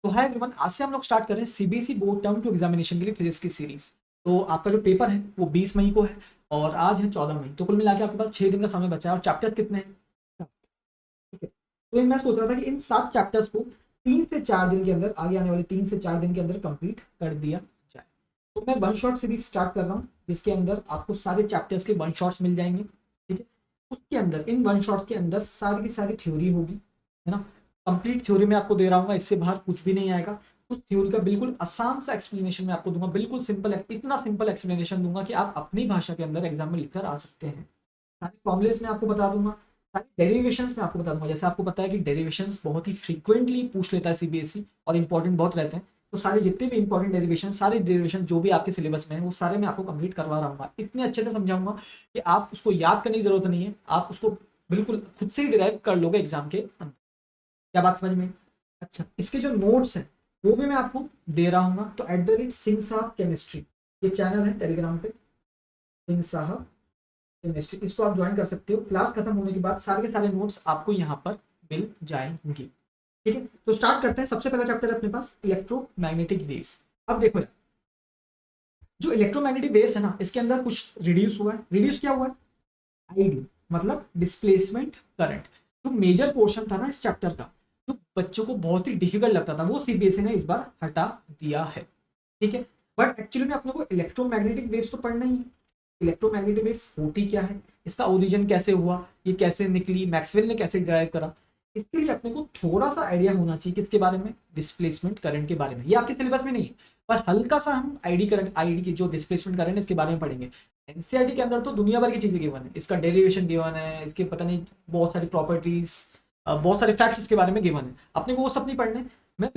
तो hi everyone, आज से हम लोग स्टार्ट कर रहे हैं CBSE board term two examination के लिए फिजिक्स की सीरीज। तो आपका जो पेपर है वो 20 मई को है और आज है 14 मई। तो कुल मिला के आपके पास 6 दिन का समय बचा है और चैप्टर्स कितने हैं? 7। ठीक है। तो मैं सोच रहा था कि इन 7 चैप्टर्स को 3 से 4 दिन के अंदर, आगे आने वाले 3 से 4 दिन के अंदर कंप्लीट कर दिया जाए। तो मैं वन शॉट सीरीज स्टार्ट कर रहा हूँ जिसके अंदर आपको सारे चैप्टर्स के वन शॉट्स मिल जाएंगे। ठीक है। उसके अंदर, इन वन शॉट्स के अंदर सारी की सारी थ्योरी होगी, है ना। कंप्लीट थ्योरी में आपको दे रहा हूँ, इससे बाहर कुछ भी नहीं आएगा। उस थ्योरी का बिल्कुल आसान सा एक्सप्लेनेशन मैं आपको दूंगा, बिल्कुल सिंपल, इतना सिंपल एक्सप्लेनेशन दूंगा कि आप अपनी भाषा के अंदर एग्जाम में लिखकर आ सकते हैं। सारे फॉर्मुलेस मैं आपको बता दूंगा, सारे डेरिवेशंस में आपको बता दूंगा। जैसे आपको पता है कि डेरिवेशंस बहुत ही फ्रीक्वेंटली पूछ लेता है सीबीएसई और इंपॉर्टेंट बहुत रहते हैं। तो सारे जितने भी इंपॉर्टेंट डेरिवेशन, सारे डेरिवेशन जो भी आपके सिलेबस में है वो सारे मैं आपको कंप्लीट करवा रहा हूँ, इतने अच्छे से समझाऊंगा कि आप उसको याद करने की जरूरत नहीं है, आप उसको बिल्कुल खुद से ही डिराइव कर लोगे एग्जाम के अंदर। क्या बात समझ में? अच्छा, इसके जो नोट्स हैं वो भी मैं आपको दे रहा हूँ। तो एट द रेट सिंह साहब केमिस्ट्री, ये चैनल है टेलीग्राम पे, सिंह साहब केमिस्ट्री, इसको आप ज्वाइन कर सकते हो। क्लास खत्म होने के बाद सारे के सारे नोट्स आपको यहाँ पर मिल जाएंगे। ठीक है। तो स्टार्ट करते हैं। सबसे पहला चैप्टर है अपने पास इलेक्ट्रोमैग्नेटिक वेव्स। अब देखो यार, जो इलेक्ट्रोमैग्नेटिक वेव्स है ना, इसके अंदर कुछ रिड्यूस हुआ है। रिड्यूस क्या हुआ है? आईडी, मतलब डिस्प्लेसमेंट करंट। जो मेजर पोर्शन था ना इस चैप्टर का, जो बच्चों को बहुत ही डिफिकल्ट लगता था, वो सीबीएसई ने इस बार हटा दिया है। ठीक है। बट एक्चुअली में अपने को इलेक्ट्रोमैग्नेटिक वेव्स तो पढ़ना ही है। इलेक्ट्रोमैग्नेटिक वेव्स होती क्या है, इसका ओरिजिन कैसे हुआ, ये कैसे निकली, मैक्सवेल ने कैसे ड्राइव करा, इसके लिए अपने को थोड़ा सा आइडिया होना चाहिए। किसके बारे में? डिस्प्लेसमेंट करंट के बारे में। ये आपके सिलेबस में नहीं है, पर हल्का सा हम आईडी की जो डिस्प्लेसमेंट करंट है इसके बारे में पढ़ेंगे। एनसीईआरटी के अंदर तो दुनिया भर की चीजें गिवन है, इसका डेरिवेशन गिवन है, इसके पता नहीं बहुत सारी प्रॉपर्टीज, बहुत सारे फैक्ट्स इसके बारे में गिवन है। अपने को वो सब नहीं पढ़ने। मैं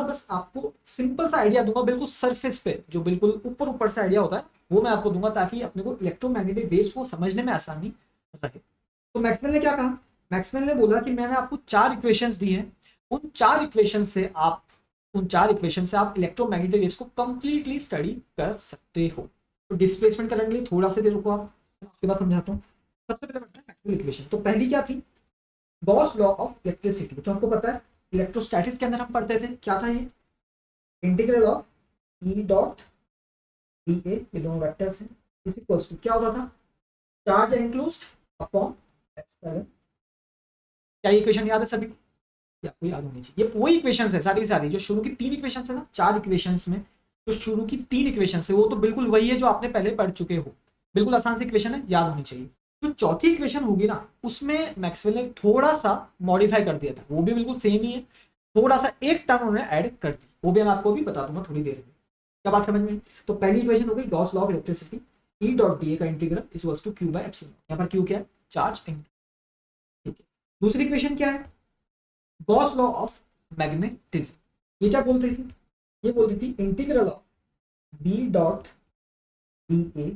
बस आपको सिंपल सा आइडिया दूंगा, बिल्कुल सरफेस पे, जो बिल्कुल ऊपर ऊपर से आइडिया होता है वो मैं आपको दूंगा, ताकि अपने को इलेक्ट्रोमैग्नेटिक वेव्स को समझने में आसानी रहे। तो मैक्सवेल ने क्या कहा? मैक्सवेल ने बोला कि मैंने आपको 4 इक्वेशंस दी हैं, उन 4 इक्वेशन से आप इलेक्ट्रोमैग्नेटिक वेव्स को कंप्लीटली स्टडी कर सकते हो। तो डिस्प्लेसमेंट करने के लिए थोड़ा सा देर रुको आप, उसके बाद समझाता हूँ। सबसे पहले बढ़ते हैं मैक्सवेल इक्वेशन। तो पहली क्या थी? Gauss law of electricity. तो हमको पता है इलेक्ट्रोस्टैटिक्स के अंदर हम पढ़ते थे, क्या था ये? Integral of E dot D ए, ये दोनों वेक्टर्स हैं, इज इक्वल्स टू क्या होता था? Charge enclosed upon epsilon. क्या ये इक्वेशन याद है सभी को? या आपको याद होनी चाहिए। ये वही इक्वेशंस है सारी की सारी, जो शुरू की 3 इक्वेशंस है ना, 4 इक्वेशंस में जो शुरू की 3 इक्वेशंस है वो तो बिल्कुल वही है जो आपने पहले पढ़ चुके हो। बिल्कुल आसान सी इक्वेशन है, याद होनी चाहिए। जो चौथी इक्वेशन होगी ना, उसमें मैक्सवेल ने थोड़ा सा मॉडिफाई कर दिया था, वो भी बिल्कुल सेम ही है, थोड़ा सा एक टर्म उन्होंने ऐड कर दी, वो भी मैं आपको भी बता दूंगा थोड़ी देर में। क्या बात समझ में? तो पहली इक्वेशन हो गई Gauss law of electricity, E dot D A का integral equals to Q by epsilon. यहाँ पर क्यू क्या है? चार्ज। ठीक है। दूसरी इक्वेशन क्या है? Gauss law of magnetism. ये क्या बोलती थी? ये बोलती थी integral of B dot D A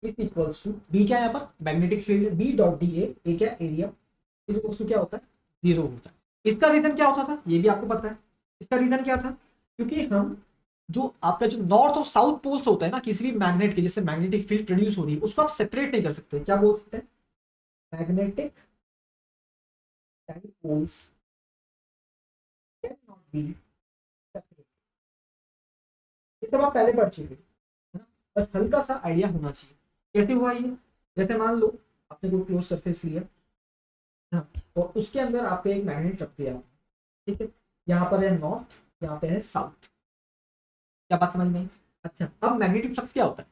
is equals to, B क्या है यहाँ पर? Magnetic field. B dot D A क्या? एरिया। इज इक्वल्स टू क्या होता है? जीरो होता है। इसका रीजन क्या होता था? ये भी आपको पता है। इसका रीजन क्या था? क्योंकि हम, जो आपका जो नॉर्थ और साउथ पोल्स होता है ना किसी भी मैग्नेट के, जिससे मैग्नेटिक फील्ड प्रोड्यूस हो रही है, उसको आप सेपरेट नहीं कर सकते। क्या बोल सकते हैं? Magnetic dipoles can not be separate. ये सब आप पहले पढ़ चुके हो, बस हल्का सा आइडिया होना चाहिए। कैसे हुआ ये? जैसे मान लो आपने कोई क्लोज सरफेस लिया, हाँ, और उसके अंदर आपको एक मैग्नेट रख दिया। ठीक है। यहाँ पर है नॉर्थ, यहाँ पे है साउथ। क्या बात समझ में आई? अच्छा, अब मैग्नेटिक फ्लक्स क्या होता है?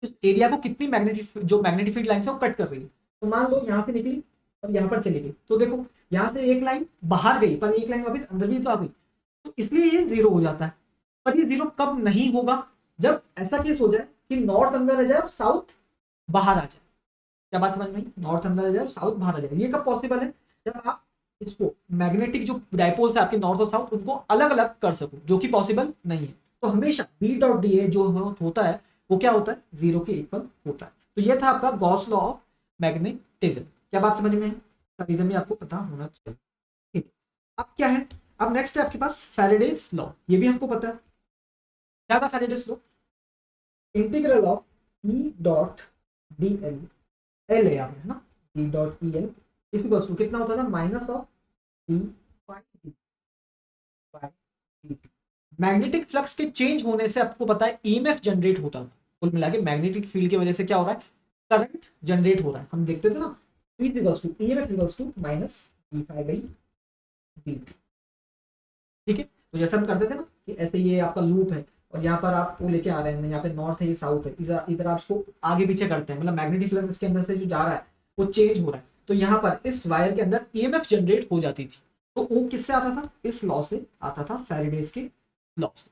इस एरिया को कितनी मैग्नेटिक, जो मैग्नेटिक फील्ड लाइन से वो कट कर रही है। तो मान लो यहाँ से निकली और यहाँ पर चली गई, तो देखो यहाँ से एक लाइन बाहर गई पर एक लाइन वापस अंदर भी तो आ गई, तो इसलिए ये जीरो हो जाता है। पर ये जीरो कब नहीं होगा? जब ऐसा केस हो जाए कि नॉर्थ अंदर आ जाए और साउथ बाहर आ जाए। क्या बात समझ में आई? नॉर्थ अंदर आ जाए और साउथ बाहर आ जाए। ये कब पॉसिबल है? जब आप इसको, मैग्नेटिक जो डाइपोल्स है आपके नॉर्थ और साउथ, उनको अलग अलग कर सको, जो कि पॉसिबल नहीं है। तो हमेशा बी डॉट डी ए जो होता है वो क्या होता है? जीरो के इक्वल होता है। तो ये था आपका गॉस लॉ ऑफ मैग्नेटिज्म। क्या बात समझ में है? रीजन भी आपको पता होना चाहिए। ठीक है। अब क्या है? अब नेक्स्ट है आपके पास फैराडेज लॉ। ये भी हमको पता है। क्या था Faraday's law? Integral of E dot D L, L है यहाँ पे, है ना, डी डॉट ई एल इस कितना होता है ना, minus of D by D by magnetic flux के चेंज होने से आपको पता है ईएमएफ जनरेट होता था। कुल मिला के मैग्नेटिक फील्ड की वजह से क्या हो रहा है, करंट जनरेट हो रहा है। हम देखते थे ना, E equals to EMF equals to minus D phi by D. ठीक है, तो जैसे हम करते थे ना कि ऐसे ये आपका लूप है और यहाँ पर आप वो लेके आ रहे हैं, यहाँ पे नॉर्थ है, ये साउथ है, इधर आप इसको आगे पीछे करते हैं, मतलब मैग्नेटिक फ्लक्स इसके अंदर से जो जा रहा है वो चेंज हो रहा है। तो यहाँ पर इस वायर के अंदर ईएमएफ जनरेट हो जाती थी। तो वो किससे आता था, इस लॉ से आता था, फैराडेज के लॉ से।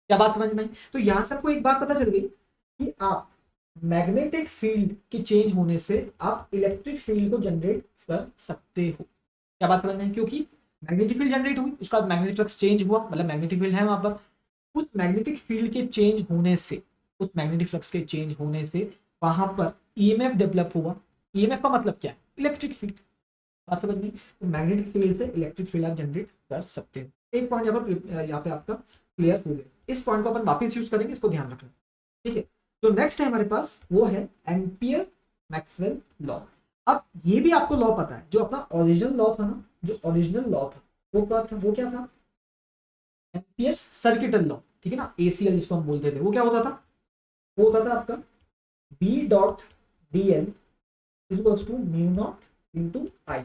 क्या बात समझ में आई? तो यहां से आपको एक बात पता चल गई कि आप मैग्नेटिक फील्ड के चेंज होने से आप इलेक्ट्रिक फील्ड को जनरेट कर सकते हो। क्या बात समझ में आई? क्योंकि मैग्नेटिक फील्ड जनरेट हुई, उसका मैग्नेटिक फ्लक्स चेंज हुआ, मतलब मैग्नेटिक फील्ड है वहां पर। उस मैग्नेटिक फील्ड के चेंज होने से, उस मैग्नेटिक फ्लक्स के चेंज होने से वहां पर ईएमएफ डेवलप हुआ। ईएमएफ का मतलब क्या है, इलेक्ट्रिक फील्ड। बात समझ में? तो मैग्नेटिक फील्ड से इलेक्ट्रिक फील्ड आप जनरेट कर सकते हो। एक पॉइंट यहाँ पे आपका क्लियर हो गया। इस पॉइंट को अपन वापस यूज करेंगे, इसको ध्यान रखना। ठीक है, तो नेक्स्ट है हमारे पास वो है एम्पियर मैक्सवेल लॉ। अब ये भी आपको लॉ पता है, जो अपना ओरिजिनल लॉ था ना, जो ओरिजिनल लॉ था वो क्या था, एम्पियर्स सर्किटल लॉ। ठीक है ना, एसीएल जिसको हम बोलते थे, वो क्या होता था, वो होता था आपका B dot D L equals to mu not into I.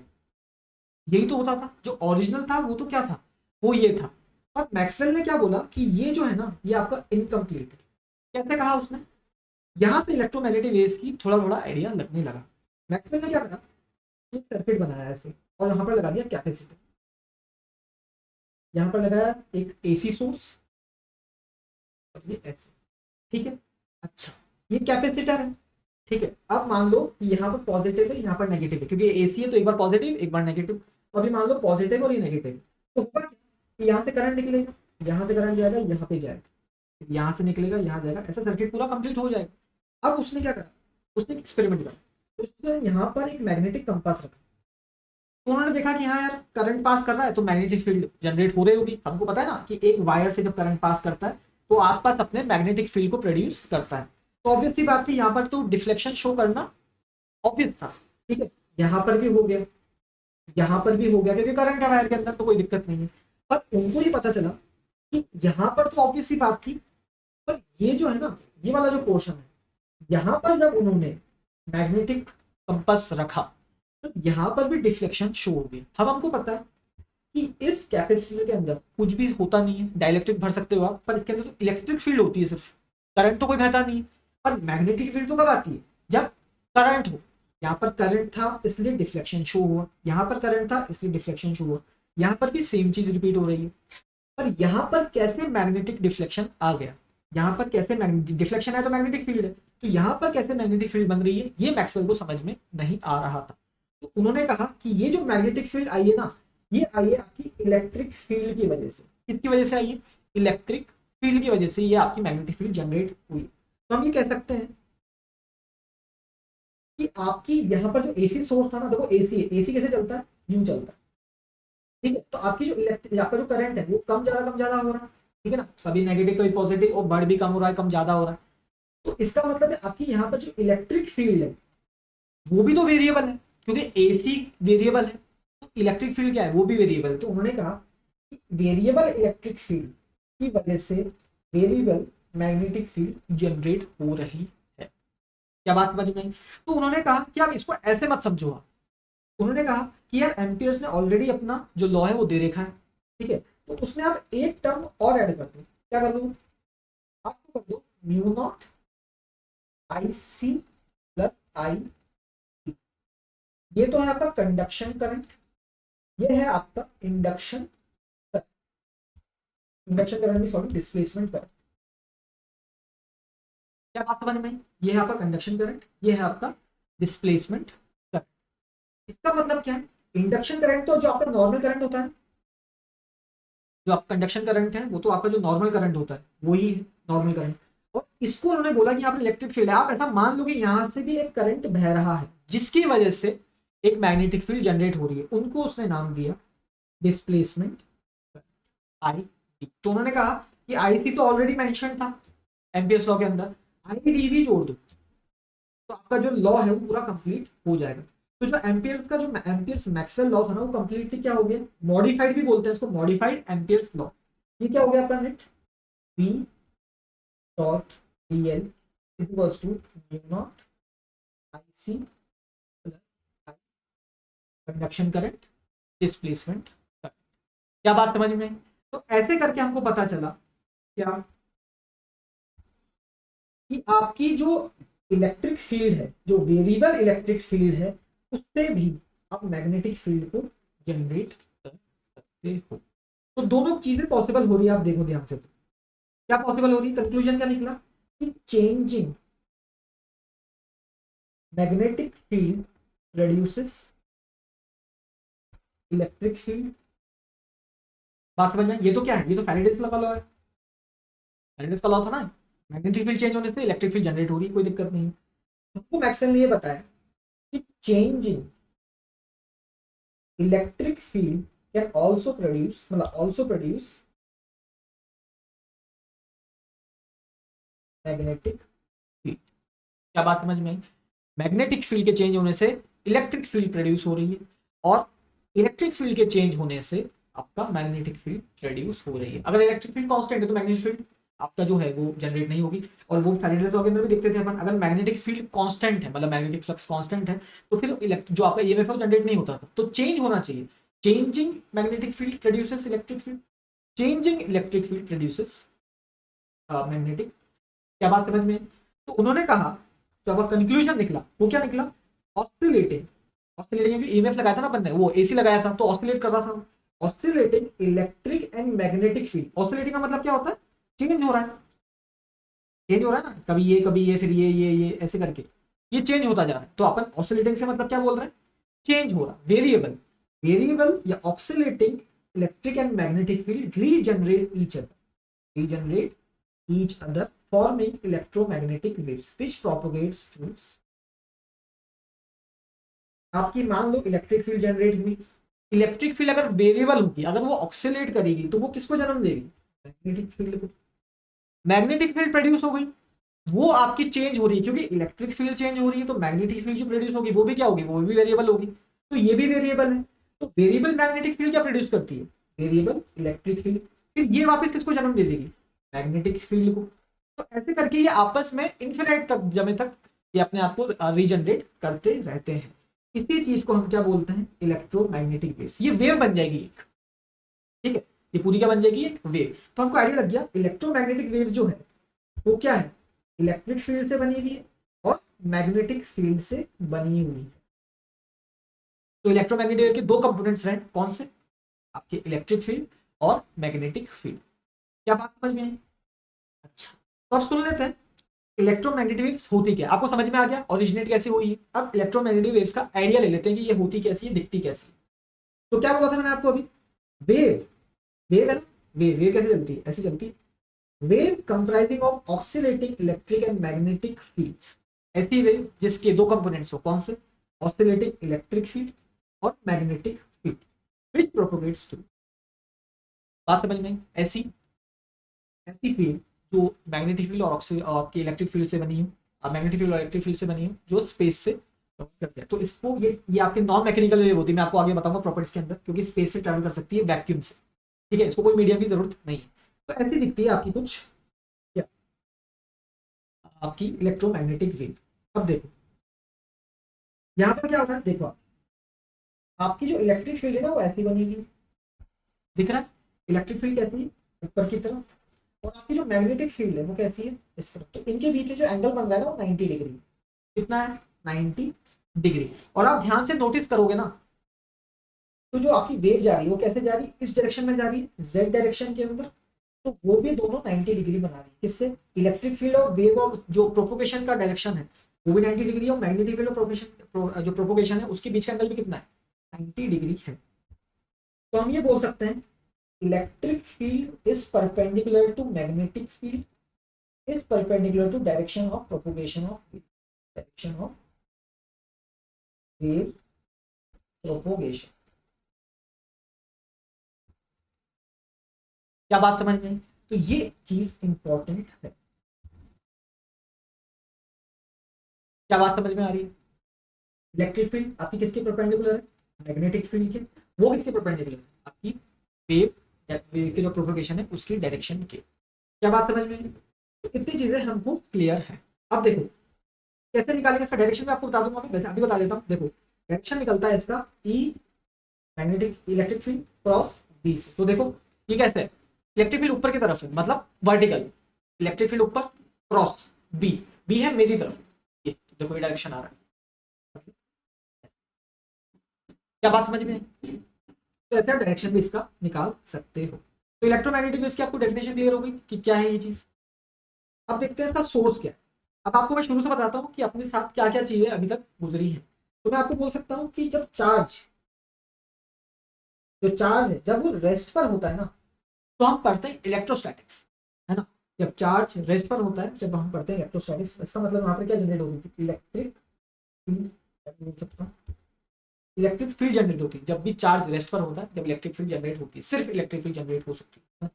यही तो होता था, जो ओरिजिनल था वो तो क्या था, वो ये था। और मैक्सवेल ने क्या बोला कि ये जो है ना, ये आपका इनकम्प्लीट है। कैसे कहा उसने, यहां पे इलेक्ट्रोमैग्नेटिक वेव्स की थोड़ा थोड़ा आइडिया लगने लगा। मैक्सवेल ने क्या करा, एक सर्किट बनाया ऐसे और यहां पर लगा दिया कैपेसिटर, यहां पर लगाया एक एसी सोर्स और ये ऐसे। ठीक है, अच्छा ये कैपेसिटर है। ठीक है, अब मान लो कि यहाँ पर पॉजिटिव है, यहाँ पर नेगेटिव है, क्योंकि एसी है तो एक बार पॉजिटिव एक बार नेगेटिव। अभी मान लो पॉजिटिव और ये नेगेटिव, तो होगा कि यहाँ से करंट निकलेगा, यहाँ से करंट जाएगा, यहाँ पे जाएगा, यहाँ से निकलेगा, यहाँ जाएगा, ऐसा सर्किट पूरा कंप्लीट हो जाएगा। अब उसने क्या करा, उसने एक्सपेरिमेंट करा, उसने यहाँ पर एक मैग्नेटिक कंपास रखा। तो उन्होंने देखा कि हाँ यार करंट पास कर रहा है तो मैग्नेटिक फील्ड जनरेट हो रही होगी। हमको पता है ना कि एक वायर से जब करंट पास करता है तो आसपास अपने मैग्नेटिक फील्ड को प्रोड्यूस करता है। तो ऑब्वियस सी बात थी, यहाँ पर तो डिफ्लेक्शन शो करना ऑब्वियस था। ठीक है, यहाँ पर भी हो गया, यहाँ पर भी हो गया, क्योंकि करंट है वायर के अंदर तो कोई दिक्कत नहीं है। पर उनको ये पता चला कि यहाँ पर तो ऑब्वियस सी बात थी, पर ये जो है ना, ये वाला जो पोर्शन है, यहाँ पर जब उन्होंने मैग्नेटिक कंपास रखा तो यहाँ पर भी डिफ्लेक्शन शो हो गई। अब हमको पता है कि इस कैपेसिटर के अंदर कुछ भी होता नहीं है, डाइलेक्ट्रिक भर सकते हो आप, पर इसके अंदर तो इलेक्ट्रिक फील्ड होती है सिर्फ, करंट तो कोई बहता नहीं है। पर मैग्नेटिक फील्ड तो कब आती है, जब करंट हो। यहाँ पर करंट था इसलिए डिफ्लेक्शन शो हुआ, यहाँ पर करंट था इसलिए डिफ्लेक्शन शो हुआ, यहाँ पर भी सेम चीज रिपीट हो रही है। पर यहाँ पर कैसे मैग्नेटिक डिफ्लेक्शन आ गया, यहाँ पर कैसे मैग्नेटिक डिफ्लेक्शन है तो मैग्नेटिक फील्ड है, तो यहाँ पर कैसे मैग्नेटिक फील्ड बन रही है, ये मैक्सवेल को समझ में नहीं आ रहा था। तो उन्होंने कहा कि ये जो मैग्नेटिक फील्ड आई है ना, ये आई है आपकी इलेक्ट्रिक फील्ड की वजह से। किसकी वजह से आई है, इलेक्ट्रिक फील्ड की वजह से ये आपकी मैग्नेटिक फील्ड जनरेट हुई। तो हम ये कह सकते हैं कि आपकी यहाँ पर जो एसी सोर्स था ना, देखो एसी है, एसी कैसे चलता है, यूं चलता है। ठीक है, तो आपकी जो इलेक्ट्रिक, आपका जो करंट है वो कम ज्यादा हो रहा है। ठीक है ना, कभी नेगेटिव कभी पॉजिटिव, और बढ़ भी कम हो रहा है कम ज्यादा हो रहा है। तो इसका मतलब है आपकी यहाँ पर जो इलेक्ट्रिक फील्ड है वो भी तो वेरिएबल है, क्योंकि एसी वेरिएबल है तो इलेक्ट्रिक फील्ड क्या है, वो भी वेरिएबल है। तो उन्होंने कहा कि वेरिएबल इलेक्ट्रिक फील्ड की वजह से वेरिएबल मैग्नेटिक फील्ड जनरेट हो रही है। क्या बात समझ में आई? तो उन्होंने कहा कि आप इसको ऐसे मत समझो आप, उन्होंने कहा कि यार एम्पियर्स ने ऑलरेडी अपना जो लॉ है वो दे रखा है। ठीक है, तो उसमें आप एक टर्म और ऐड कर दो। क्या कर दो, आपको कर दो mu naught I C plus आई, ये तो है आपका कंडक्शन करंट, ये है आपका इंडक्शन करंट भी, सॉरी डिस्प्लेसमेंट करंट। क्या बात समझ में, ये है आपका कंडक्शन करंट, ये है आपका डिस्प्लेसमेंट करंट। इसका मतलब क्या है, इंडक्शन करंट तो जो आपका नॉर्मल करंट होता है, जो आपका कंडक्शन करंट है वो तो आपका जो नॉर्मल करंट होता है वही है नॉर्मल करंट। और इसको उन्होंने बोला कि यहाँ पर इलेक्ट्रिक फील्ड है। आप ऐसा मान लो कि यहाँ से भी एक करंट बह रहा है जिसकी वजह से एक मैग्नेटिक फील्ड जनरेट हो रही है, उनको उसने नाम दिया डिस्प्लेसमेंट आई। तो उन्होंने कहा कि आई सी तो ऑलरेडी मेंशन था एम्पियर्स लॉ के अंदर, आई डी भी जोड़ दो तो आपका जो लॉ है वो पूरा कंप्लीट हो जाएगा। तो जो एम्पियर्स का जो एम्पियर्स मैक्सवेल लॉ था ना, वो कंप्लीटली क्या हो गया, मॉडिफाइड भी बोलते हैं इसको, मॉडिफाइड एम्पियर्स लॉ। ये क्या हो गया आपका net, B dot D L is equals to mu naught I C plus conduction current displacement current. क्या बात समझ में आई? तो ऐसे करके हमको पता चला क्या कि आपकी जो इलेक्ट्रिक फील्ड है, जो वेरिएबल इलेक्ट्रिक फील्ड है, उससे भी आप मैग्नेटिक फील्ड को जनरेट कर सकते हो। तो दोनों चीजें पॉसिबल हो रही है, आप देखो ध्यान से। तो क्या पॉसिबल हो रही है, कंक्लूजन क्या निकला कि changing magnetic field produces electric field. बात समझ में? ये तो क्या है, ये तो फैराडेज लॉ है, फैराडेज का लॉ था ना, मैग्नेटिक फील्ड चेंज होने से इलेक्ट्रिक फील्ड जनरेट हो रही है, कोई दिक्कत नहीं। हमको मैक्सवेल ने ये बताया कि changing electric field can also produce, मतलब ऑल्सो प्रोड्यूस मैग्नेटिक फील्ड। क्या बात समझ में आई? मैग्नेटिक फील्ड के चेंज होने से इलेक्ट्रिक फील्ड प्रोड्यूस हो रही है, और इलेक्ट्रिक फील्ड के चेंज होने से आपका मैग्नेटिक फील्ड प्रोड्यूस हो रही है। अगर इलेक्ट्रिक फील्ड कांस्टेंट है तो मैग्नेटिक फील्ड आपका जो है वो जनरेट नहीं होगी। और वो फैराडेज लॉ के अंदर भी देखते थे अपन, अगर मैग्नेटिक फील्ड कांस्टेंट है, मतलब मैग्नेटिक फ्लक्स कांस्टेंट है, तो फिर जो आपका ईएमएफ है वो जनरेट नहीं होता था, तो चेंज होना चाहिए। Changing magnetic field produces electric field, changing electric field produces magnetic. क्या बात समझ में? तो उन्होंने कहा, तो अब कंक्लूजन निकला, वो क्या निकला, ऑसिलेटिंग, ऑसिलेटिंग ईएमएफ लगाया था ना अपन ने, वो एसी लगाया था तो ऑसिलेट कर रहा था, oscillating electric and magnetic field. Oscillating का मतलब क्या होता है, चेंज हो रहा है, चेंज हो रहा है ना, कभी ये फिर ये ऐसे करके ये चेंज होता जा रहा है। तो अपन ऑसिलेटिंग से मतलब क्या बोल रहे हैं, चेंज हो रहा, वेरिएबल, वेरिएबल या oscillating electric and magnetic field regenerate each other, regenerate each other forming electromagnetic waves which propagates through। आपकी मान लो इलेक्ट्रिक फील्ड जनरेट हुई, इलेक्ट्रिक फील्ड अगर वेरिएबल होगी, अगर वो ऑक्सीलेट करेगी तो वो किसको जन्म देगी, मैग्नेटिक फील्ड को। मैग्नेटिक फील्ड प्रोड्यूस हो गई, वो आपकी चेंज हो रही है, क्योंकि इलेक्ट्रिक फील्ड चेंज हो रही है तो मैग्नेटिक फील्ड जो प्रोड्यूस होगी वो भी क्या होगी, वो भी वेरिएबल होगी। तो ये भी वेरिएबल है, तो वेरिएबल मैग्नेटिक फील्ड क्या प्रोड्यूस करती है, वेरिएबल इलेक्ट्रिक फील्ड। फिर ये वापस किसको जन्म दे देगी, मैग्नेटिक फील्ड को। तो ऐसे करके ये आपस में इन्फिनाइट तक, जमे तक ये अपने आप को रीजनरेट करते रहते हैं। इसी चीज को हम क्या बोलते हैं, इलेक्ट्रोमैग्नेटिक वेव्स। ये वेव बन जाएगी एक, ठीक है, ये पूरी क्या बन जाएगी, एक वेव। तो हमको आइडिया लग गया इलेक्ट्रोमैग्नेटिक वेव जो है वो क्या है, इलेक्ट्रिक फील्ड से बनी हुई है और मैग्नेटिक फील्ड से बनी हुई है। तो इलेक्ट्रोमैग्नेटिक वेव के दो कंपोनेंट्स रहे, कौन से, आपके इलेक्ट्रिक फील्ड और मैग्नेटिक फील्ड। क्या बात समझ में आई? अच्छा, तो अब सुन लेते हैं इलेक्ट्रोमैग्नेटिक वेव्स होती क्या, आपको समझ में आ गया ओरिजिनेट कैसे हुई है। अब इलेक्ट्रोमैग्नेटिक वेव्स का आइडिया ले लेते हैं कि ये होती कैसी है, दिखती कैसी है। तो क्या बोला था मैंने आपको अभी, वेव, वेव है ना, वेव कैसे चलती है, ऐसी चलती है। Wave comprising of oscillating electric and magnetic fields, ऐसी वेव जिसके दो कंपोनेंट्स हो, कौन से, ऑसिलेटिंग इलेक्ट्रिक फील्ड और magnetic field which propagates through. बात समझ में? ऐसी ऐसी फील्ड जो मैग्नेटिक फील्ड और इलेक्ट्रिक फील्ड से बनी हो, मैग्नेटिक फील्ड और इलेक्ट्रिक फील्ड से बनी हो, जो स्पेस से करते हैं। तो इसको ये आपकी नॉन मैकेनिकल वेव होती है, मैं आपको आगे बताऊंगा प्रॉपर्टीज के अंदर, क्योंकि स्पेस से ट्रैवल कर सकती है वैक्यूम से, ठीक है, इसको कोई मीडियम की जरूरत नहीं है। तो ऐसी दिखती है आपकी कुछ, क्या, आपकी इलेक्ट्रोमैग्नेटिक वेव। अब देखो यहाँ पर क्या होगा, देखो आपकी जो इलेक्ट्रिक फील्ड है ना वो ऐसी बनेगी, दिख रहा है इलेक्ट्रिक फील्ड कैसी है, ऊपर की तरफ, और आपकी जो मैग्नेटिक फील्ड है वो कैसी है, इस तरफ। तो इनके बीच में जो एंगल बन रहा है ना वो 90 डिग्री, कितना है, 90 डिग्री। और आप ध्यान से नोटिस करोगे ना, तो जो आपकी वेव जा रही है वो कैसे जा रही है, इस डायरेक्शन में जा रही है, जेड डायरेक्शन के अंदर। तो वो भी दोनों 90 डिग्री बना रही है, किससे, इलेक्ट्रिक फील्ड और वेव और जो प्रोपोगेशन का डायरेक्शन है वो भी 90 डिग्री है, और मैग्नेटिक फील्ड और प्रोपोगेशन जो प्रोपोगेशन है उसके बीच का एंगल भी कितना है, 90 डिग्री है। तो हम ये बोल सकते हैं electric field is perpendicular to magnetic field is perpendicular to direction of propagation of wave, direction of wave propagation। क्या बात समझ में? तो ये चीज इंपॉर्टेंट है। क्या बात समझ में आ रही है? इलेक्ट्रिक फील्ड आपकी किसके परपेंडिकुलर है, मैग्नेटिक फील्ड के। वो किसके परपेंडिकुलर है, आपकी वेव वेव की जो प्रोपोगेशन है उसकी डायरेक्शन के। क्या बात समझ में आई? तो इतनी चीजें हमको क्लियर है। अब देखो कैसे निकालेंगे इसका डायरेक्शन, में आपको बता दूंगा, मैं वैसे अभी बता देता हूँ। देखो डायरेक्शन निकलता है इसका E magnetic electric field cross B से। तो देखो ये कैसे है, इलेक्ट्रिक फील्ड ऊपर की तरफ है मतलब वर्टिकल, इलेक्ट्रिक फील्ड ऊपर क्रॉस बी, बी है मेरी तरफ, ये देखो ये डायरेक्शन आ रहा है। क्या बात समझ में आई? तो ऐसा डायरेक्शन भी इसका निकाल सकते हो। तो इलेक्ट्रोमैग्नेटिक वेव्स की आपको डेफिनेशन क्लियर होगी कि क्या है ये चीज। अब देखते हैं इसका सोर्स क्या है। अब आपको मैं शुरू से बताता हूँ कि अपने साथ क्या क्या चीजें अभी तक गुजरी है। तो मैं आपको बोल सकता हूँ कि जब चार्ज, जो चार्ज है जब वो रेस्ट पर होता है ना, तो हम पढ़ते हैं इलेक्ट्रोस्टैटिक्स, है ना। जब चार्ज रेस्ट पर होता है, जब हम पढ़ते हैं इलेक्ट्रोस्टैटिक्स, इसका मतलब यहाँ पर क्या जनरेट होगी थी, इलेक्ट्रिक फील्ड, बोल सकता हूँ इलेक्ट्रिक फील्ड जनरेट होती है जब भी चार्ज रेस्ट पर होता है, जब इलेक्ट्रिक फील्ड जनरेट होती है, सिर्फ इलेक्ट्रिक फील्ड जनरेट हो सकती है।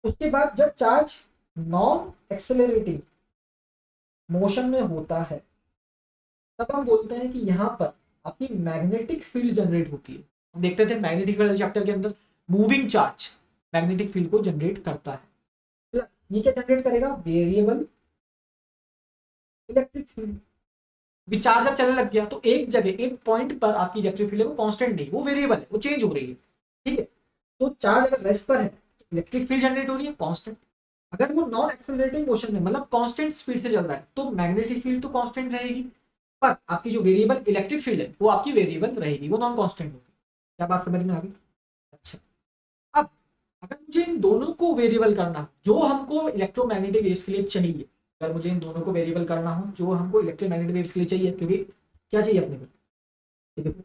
उसके बाद जब चार्ज नॉन एक्सेलरेटिंग मोशन में होता है, तब हम बोलते हैं कि यहाँ पर आपकी मैग्नेटिक फील्ड जनरेट होती है। हम देखते थे मैग्नेटिक फील्ड चैप्टर के अंदर, मूविंग चार्ज मैग्नेटिक फील्ड को जनरेट करता है। ये क्या जनरेट करेगा, वेरिएबल इलेक्ट्रिक फील्ड। भी चार्ज जब चलने लग गया तो एक जगह एक पॉइंट पर आपकी इलेक्ट्रिक फील्ड है वो कांस्टेंट नहीं, वो वेरिएबल है, वो चेंज हो रही है। ठीक है, तो चार्ज अगर रेस्ट पर है तो इलेक्ट्रिक फील्ड जनरेट हो रही है कांस्टेंट। अगर वो नॉन एक्सेलरेटिंग मोशन में मतलब कांस्टेंट स्पीड से चल रहा है तो मैग्नेटिक फील्ड तो कांस्टेंट रहेगी, पर आपकी जो वेरिएबल इलेक्ट्रिक फील्ड है वो आपकी वेरिएबल रहेगी, वो नॉन कांस्टेंट होगी। क्या बात समझ में आ गई? अच्छा, अब अगर मुझे इन दोनों को वेरिएबल करना, जो हमको इलेक्ट्रोमैग्नेटिक वेव्स के लिए चाहिए, अगर मुझे इन दोनों को वेरिएबल करना हो जो हमको इलेक्ट्रोमैग्नेटिक वेव्स के लिए चाहिए, क्योंकि क्या चाहिए अपने को, देखो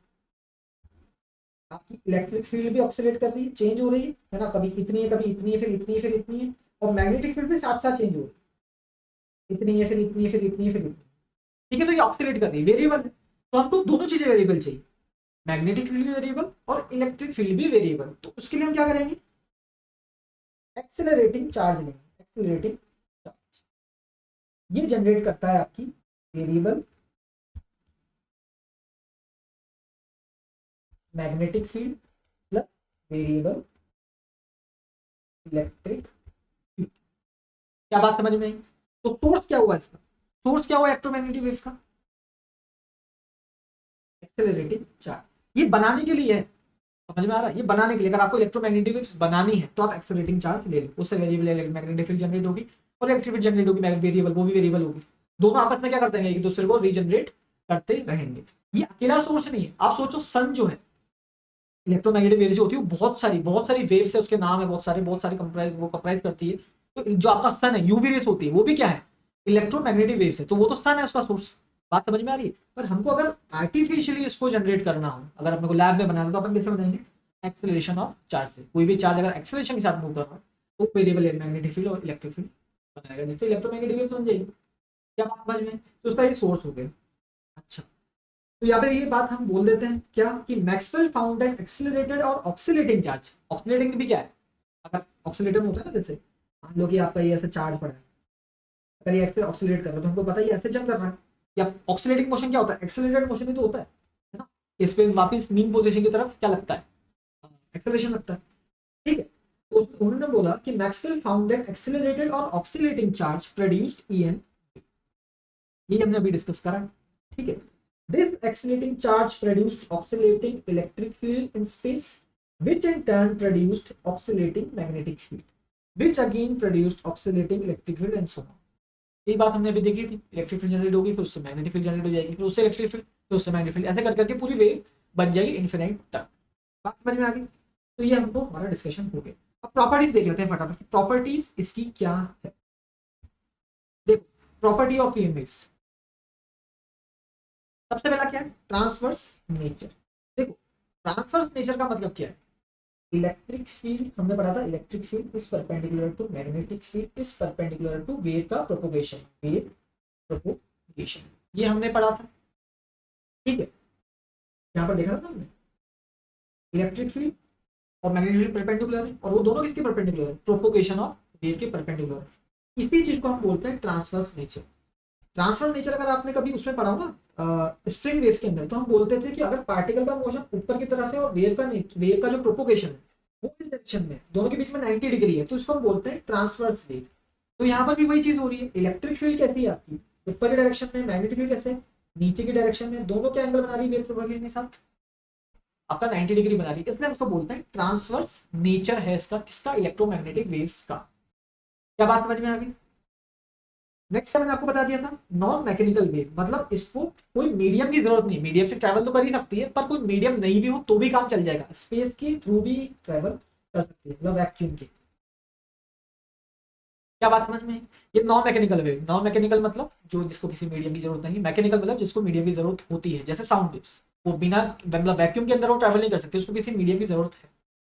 आपकी इलेक्ट्रिक फील्ड भी ऑक्सीलेट कर रही है, चेंज हो रही है ना, कभी इतनी है कभी इतनी है फिर इतनी है फिर इतनी है, और मैग्नेटिक फील्ड भी साथ साथ चेंज हो रही है, इतनी है फिर इतनी है फिर इतनी है फिर इतनी। ठीक है, तो ये ऑक्सीलेट कर रही है, वेरिएबल है, तो हमको दोनों चीजें वेरिएबल चाहिए, मैग्नेटिक फील्ड भी वेरिएबल और इलेक्ट्रिक फील्ड भी वेरिएबल। तो उसके लिए हम क्या करेंगे, एक्सेलरेटिंग चार्ज लेंगे, एक्सेलरेटिंग चार्ज ये जनरेट करता है आपकी variable magnetic field plus variable electric field. क्या बात समझ में आई? तो सोर्स क्या हुआ इसका, सोर्स क्या हुआ इलेक्ट्रोमैग्नेटिक वेव्स का, एक्सेलरेटिंग चार्ज। ये बनाने के लिए है, समझ में आ रहा है, ये बनाने के लिए, अगर आपको इलेक्ट्रोमैग्नेटिक वेव्स बनानी है तो आप एक्सेलरेटिंग चार्ज ले लो, उससे वेरिएबल मैग्नेटिक फील्ड जनरेट होगी और इलेक्ट्रिक फील्ड जनरेट होगी, वेरिएबल वो भी वेरिएबल होगी। दोनों आपस में क्या करते हैं, एक दूसरे को रीजनरेट करते रहेंगे। ये अकेला सोर्स नहीं है, आप सोचो सन जो है, इलेक्ट्रोमैग्नेटिक वेव्स जो होती है बहुत सारी वेव्स है, उसके नाम है बहुत सारी कंप्राइज, वो कंप्राइज करती है। तो जो आपका सन है, यूवी रेस होती है, वो भी क्या है, इलेक्ट्रोमैग्नेटिक वेव्स है, तो वो तो सन है उसका सोर्स। बात समझ में आ रही है? पर हमको अगर आर्टिफिशियली इसको जनरेट करना हो, अगर अपने को लैब में बनाना, तो अपन कैसे बनाएंगे, एक्सेलरेशन ऑफ चार्ज से। कोई भी चार्ज अगर एक्सेलरेशन के साथ मूव कर रहा है तो वेरिएबल मैग्नेटिक फील्ड और इलेक्ट्रिक फील्ड बनाएगा, जिससे इलेक्ट्रोमैग्नेटिक वेव्स बन जाएगी। क्या बात समझ में? तो उसका ये सोर्स हो गया। अच्छा, तो यहाँ पे ये बात हम बोल देते हैं क्या, कि मैक्सवेल फाउंड दैट एक्सेलरेटेड और ऑक्सीलेटिंग चार्ज, ऑक्सीलेटिंग भी क्या है, अगर ऑक्सीलेटर होता है ना, जैसे मान लो कि आपका ये ऐसे चार्ज पड़ा है, अगर ये ऐसे ऑक्सीलेट कर रहा है तो हमको पता है ये ऐसे जंप कर रहा है, या ऑक्सीलेटिंग मोशन क्या होता है, एक्सेलरेटेड मोशन भी तो होता है ना, इस पे वापस मीन पोजीशन की तरफ क्या लगता है, एक्सेलरेशन लगता है। ठीक है, तो उन्होंने बोला कि मैक्सवेल फाउंड दैट एक्सेलरेटेड और ऑक्सीलेटिंग चार्ज प्रोड्यूस्ड ईएम, ये हमने अभी डिस्कस करा। ठीक है, this accelerating charge produced oscillating electric field in space, which in turn produced oscillating magnetic field, which again produced oscillating electric field and so on। ये बात हमने अभी देखी थी, इलेक्ट्रिक फील्ड जनरेट होगी, फिर उससे मैग्नेटिक फील्ड जनरेट हो जाएगी, फिर उससे इलेक्ट्रिक फील्ड, फिर उससे मैग्नेटिक फील्ड, ऐसे कर करके पूरी वेव बन जाएगी इन्फिनिट तक। बात समझ में आ गई? तो ये हमको हमारा डिस्कशन हो गया। अब प्रॉपर्टीज देख लेते हैं फटाफट, प्रॉपर्टीज इसकी क्या है। देखो प्रॉपर्टी ऑफ ईएमएफ्स, सबसे पहला क्या है, ट्रांसवर्स नेचर। देखो ट्रांसवर्स नेचर का मतलब क्या है, इलेक्ट्रिक फील्ड हमने पढ़ा था, electric field is perpendicular to magnetic field is perpendicular to wave का प्रोपोगेशन, वेव प्रोपोगेशन, ये हमने पढ़ा था। ठीक है, यहाँ पर देखा था ना हमने, इलेक्ट्रिक फील्ड और मैग्नेटिक फील्ड परपेंडिकुलर है, और वो दोनों किसके परपेंडिकुलर है, प्रोपोगेशन ऑफ वेव के परपेंडिकुलर। इसी चीज को हम बोलते हैं ट्रांसवर्स नेचर। ट्रांसफर नेचर अगर आपने कभी उसमें पढ़ा हो ना स्ट्रिंग वेव्स के अंदर, तो हम बोलते थे कि अगर पार्टिकल का मोशन ऊपर की तरफ है और वेव का जो प्रोपोगेशन है वो इस डायरेक्शन में, दोनों के बीच में 90 डिग्री है, तो इसको हम बोलते हैं ट्रांसवर्स वेव। तो यहाँ पर भी वही चीज हो रही है, इलेक्ट्रिक फील्ड कैसी है आपकी, ऊपर की डायरेक्शन में, मैग्नेटिक फील्ड कैसे नीचे की डायरेक्शन में, दोनों के एंगल बना रही है वेव प्रोपेगेशन के साथ, आपका 90 डिग्री बना रही है, इसलिए हम इसको बोलते हैं ट्रांसवर्स नेचर है इसका, किसका, इलेक्ट्रोमैग्नेटिक वेव्स का। क्या बात समझ में आ गई। नेक्स्ट मैंने आपको बता दिया था नॉन मैकेनिकल वेव, मतलब इसको कोई मीडियम की जरूरत नहीं, मीडियम से ट्रैवल तो कर ही सकती है, पर कोई मीडियम नहीं भी हो तो भी काम चल जाएगा, स्पेस के थ्रू भी ट्रैवल कर सकती है, मतलब वैक्यूम के। क्या बात समझ में। ये non mechanical wave, non mechanical मतलब जो जिसको किसी मीडियम की जरूरत नहीं, मैकेनिकल मतलब जिसको मीडियम की जरूरत होती है, जैसे साउंड वेव्स, वो बिना मतलब वैक्यूम के अंदर वो ट्रैवल नहीं कर सकते, उसको किसी मीडियम की जरूरत है।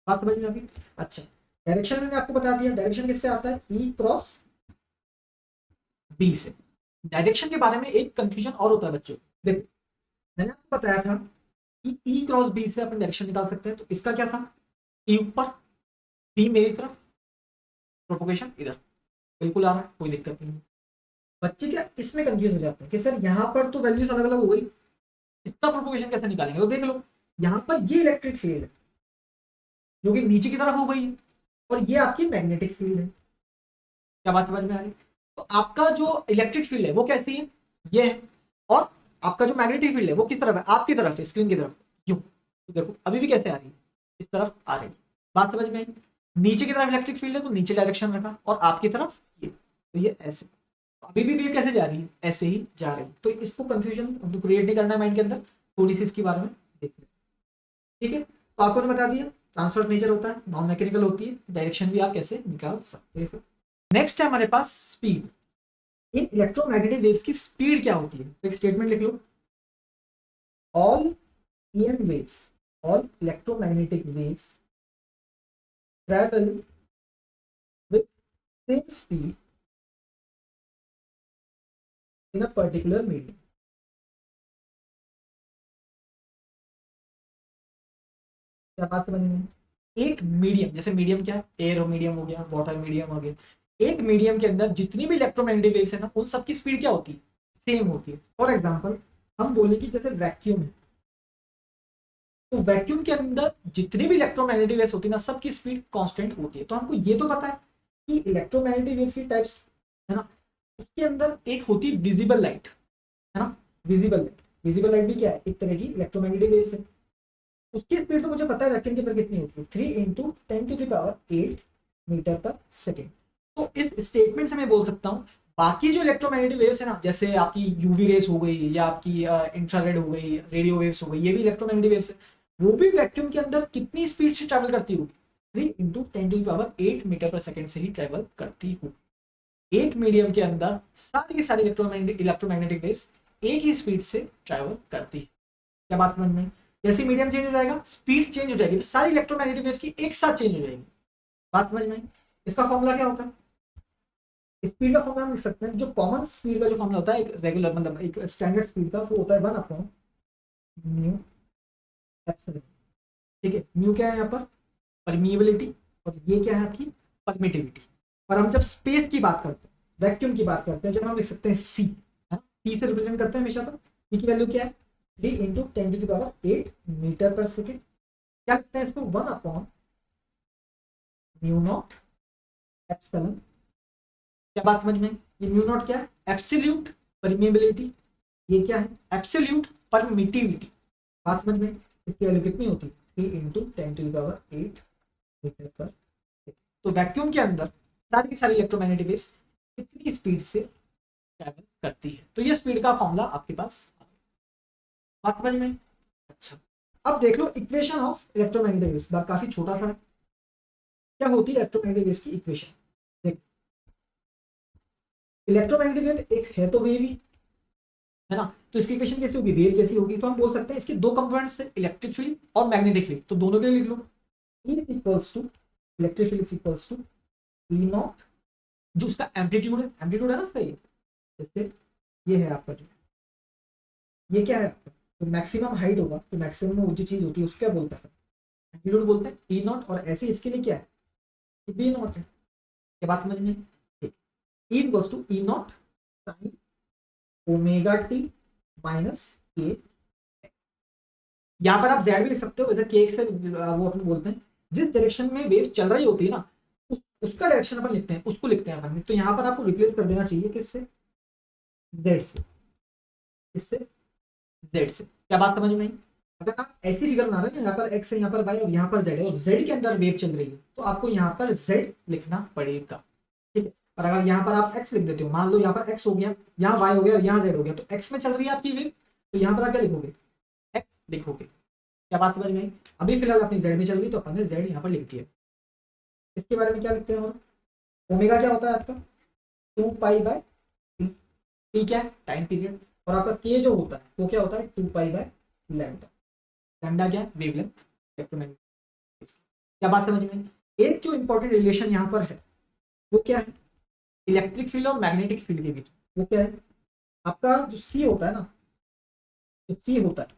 बात समझ में अभी। अच्छा, डायरेक्शन मैंने आपको बता दिया, डायरेक्शन किससे आता है, ई क्रॉस बी से। डायरेक्शन के बारे में एक कंफ्यूजन और होता है बच्चों, देखो मैंने आपको बताया था कि ई क्रॉस बी से अपन डायरेक्शन निकाल सकते हैं, तो इसका क्या था, ई ऊपर बी मेरी तरफ, प्रोपोगेशन इधर, बिल्कुल आ रहा है, कोई दिक्कत नहीं। बच्चे क्या इसमें कंफ्यूज हो जाते हैं कि सर यहाँ पर तो वैल्यूज अलग अलग हो गई, इसका प्रोपोगेशन कैसे निकालेंगे, तो देख लो यहाँ पर ये इलेक्ट्रिक फील्ड है जो कि नीचे की तरफ हो गई है, और ये आपकी मैग्नेटिक फील्ड है। क्या बात समझ में आ रही। तो आपका जो इलेक्ट्रिक फील्ड है वो कैसी है, ये है, और आपका जो मैग्नेटिक फील्ड है वो किस तरफ है, आपकी तरफ है, स्क्रीन की तरफ, यूं। तो देखो अभी भी कैसे आ रही है, इस तरफ आ रही है। बात समझ में आई। नीचे की तरफ इलेक्ट्रिक फील्ड है तो नीचे डायरेक्शन रखा, और आपकी तरफ ये, तो ये ऐसे, तो अभी भी वेव कैसे जा रही है, ऐसे ही जा रही है। तो इसको कंफ्यूजन क्रिएट नहीं करना है माइंड के अंदर, थोड़ी सी इसके बारे में देखते हैं। ठीक है, तो आपको बता दिया ट्रांसफर नेचर होता है, नॉन मैकेनिकल होती है, डायरेक्शन भी आप कैसे निकाल सकते हैं। नेक्स्ट है हमारे पास स्पीड। इन इलेक्ट्रोमैग्नेटिक वेव्स की स्पीड क्या होती है, तो एक स्टेटमेंट लिख लो, all EM waves, all electromagnetic waves travel with same speed in a particular medium. क्या बात समझ में। एक मीडियम, जैसे मीडियम क्या है, एयर मीडियम हो गया, वाटर मीडियम हो गया, एक मीडियम के अंदर जितनी भी इलेक्ट्रोमैग्नेटिक वेव्स है ना, उन सबकी स्पीड क्या होती है, सेम होती है। फॉर एग्जांपल हम बोले कि जैसे वैक्यूम है, तो वैक्यूम के अंदर जितनी भी इलेक्ट्रोमैग्नेटिक वेव्स होती है ना, सबकी स्पीड कांस्टेंट होती है। तो हमको ये तो पता है कि इलेक्ट्रोमैग्नेटिक वेव्स की टाइप्स है ना, उसके अंदर एक होती है विजिबल लाइट, है ना, विजिबल लाइट। विजिबल लाइट भी क्या है, एक तरह की इलेक्ट्रोमैग्नेटिक वेव्स है। उसकी स्पीड तो मुझे पता है वैक्यूम के अंदर कितनी होती है, 3 × 10⁸ मीटर पर सेकेंड। तो इस स्टेटमेंट से मैं बोल सकता हूँ बाकी जो इलेक्ट्रोमैग्नेटिक वेव्स है ना, जैसे आपकी यूवी रेस हो गई, या आपकी इंफ्रारेड हो गई, रेडियो वेव्स हो गई, ये भी इलेक्ट्रोमैग्नेटिक वेव्स है, वो भी वैक्यूम के अंदर कितनी स्पीड से ट्रैवल करती होगी, 3 × 10⁸ मीटर पर सेकेंड से ही ट्रैवल करती होगी। एक मीडियम के अंदर सारी की सारी इलेक्ट्रोमैग्नेटिक वेव्स एक ही स्पीड से ट्रैवल करती है। क्या बात समझ में। जैसे मीडियम चेंज हो जाएगा, स्पीड चेंज हो जाएगी, तो सारी इलेक्ट्रोमैग्नेटिक वेव्स की एक साथ चेंज हो जाएगी। बात समझ में। इसका फॉर्मूला क्या होता है, स्पीड का फॉर्मूला हम लिख सकते हैं, जो कॉमन स्पीड का जो फॉर्मूला होता है, एक रेगुलर मतलब एक स्टैंडर्ड स्पीड का, वो होता है 1/म्यू एप्सिलॉन। ठीक है, म्यू क्या है यहाँ पर, परमिएबिलिटी, और ये क्या है आपकी परमिटिविटी। और हम जब स्पेस की बात करते हैं, वैक्यूम की बात करते हैं, जब हम लिख सकते हैं सी, सी से रिप्रेजेंट करते हैं हमेशा। पर सी की वैल्यू क्या है, 3 × 10⁸ मीटर पर सेकेंड। क्या लिखते हैं इसको, 1/म्यू नॉट एप्सिलॉन। क्या बात समझ में। ये म्यू नॉट क्या है, एब्सोल्यूट परमिएबिलिटी, ये क्या है, एब्सोल्यूट परमिटिविटी। बात समझ में। इसकी वैल्यू कितनी होती है, 3 × 10⁸ मीटर पर सेकेंड। तो वैक्यूम के अंदर सारी की सारी इलेक्ट्रोमैग्नेटिक वेव्स कितनी स्पीड से ट्रैवल करती है, तो ये स्पीड का फॉर्मूला आपके पास। बात समझ में। अच्छा, अब देख लो इक्वेशन ऑफ इलेक्ट्रोमैग्नेटिक वेव्स, काफी छोटा सा है। क्या होती है इलेक्ट्रोमैग्नेटिक वेव्स की इक्वेशन, देख, इलेक्ट्रोमैग्नेटिक वेव एक है तो वेव ही है ना, तो इसकी इक्वेशन कैसी होगी, वेव जैसी होगी। तो हम बोल सकते हैं इसके दो कंपोनेंट्स है, इलेक्ट्रिक फील्ड और मैग्नेटिक फील्ड, तो दोनों के लिए लिख लो, E equals to electric field equals to E naught, जो उसका एम्पलीट्यूड है ना, सही है। जैसे ये है आपका जो, ये क्या है आपका, तो मैक्सिमम हाइट होगा, तो मैक्सिमम में वो जो चीज होती है उसको क्या बोलते हैं, एम्पलीट्यूड बोलते हैं, ई नॉट। और ऐसे इसके लिए क्या है, बी नॉट है। क्या बात समझ में। E equals to E not sine omega T minus K. यहाँ पर आप जेड भी लिख सकते हो, वैसे के से वो अपन बोलते हैं, जिस डायरेक्शन में वेव चल रही होती है ना, उसका डायरेक्शन अपन लिखते हैं, उसको लिखते हैं अपन। तो यहाँ पर आपको रिप्लेस कर देना चाहिए किससे, जेड से। इससे जेड से। क्या बात समझ में आई? अगर आप ऐसी फिगर बना रहे हैं, यहाँ पर एक्स है, यहाँ पर वाई और यहाँ पर जेड है, और जेड के अंदर वेव चल रही है, तो आपको यहाँ पर जेड लिखना पड़ेगा, ठीक है। और अगर यहाँ पर आप एक्स लिख देते हो, मान लो यहाँ पर एक्स हो गया, यहाँ वाई हो गया और यहाँ जेड हो गया, तो एक्स में चल रही है आपकी वेव, तो यहाँ पर आप क्या लिखोगे, एक्स लिखोगे। क्या बात समझ में आई? अभी फिलहाल अपनी जेड में चल रही, तो अपन ने जेड यहाँ पर लिख दिया। इसके बारे में क्या लिखते हैं हम? ओमेगा क्या होता है आपका, 2 पाई बाय टी, क्या है, टाइम पीरियड। और आपका के जो होता है वो क्या होता है, 2 पाई बाय लैम्डा। लैम्डा क्या, वेवलेंथ, इलेक्ट्रोमैग्नेटिक। क्या बात समझ में? एक जो इंपॉर्टेंट रिलेशन यहाँ पर है वो क्या है, इलेक्ट्रिक फील्ड और मैग्नेटिक फील्ड के बीच। वो क्या है, आपका जो सी होता है ना, जो सी होता है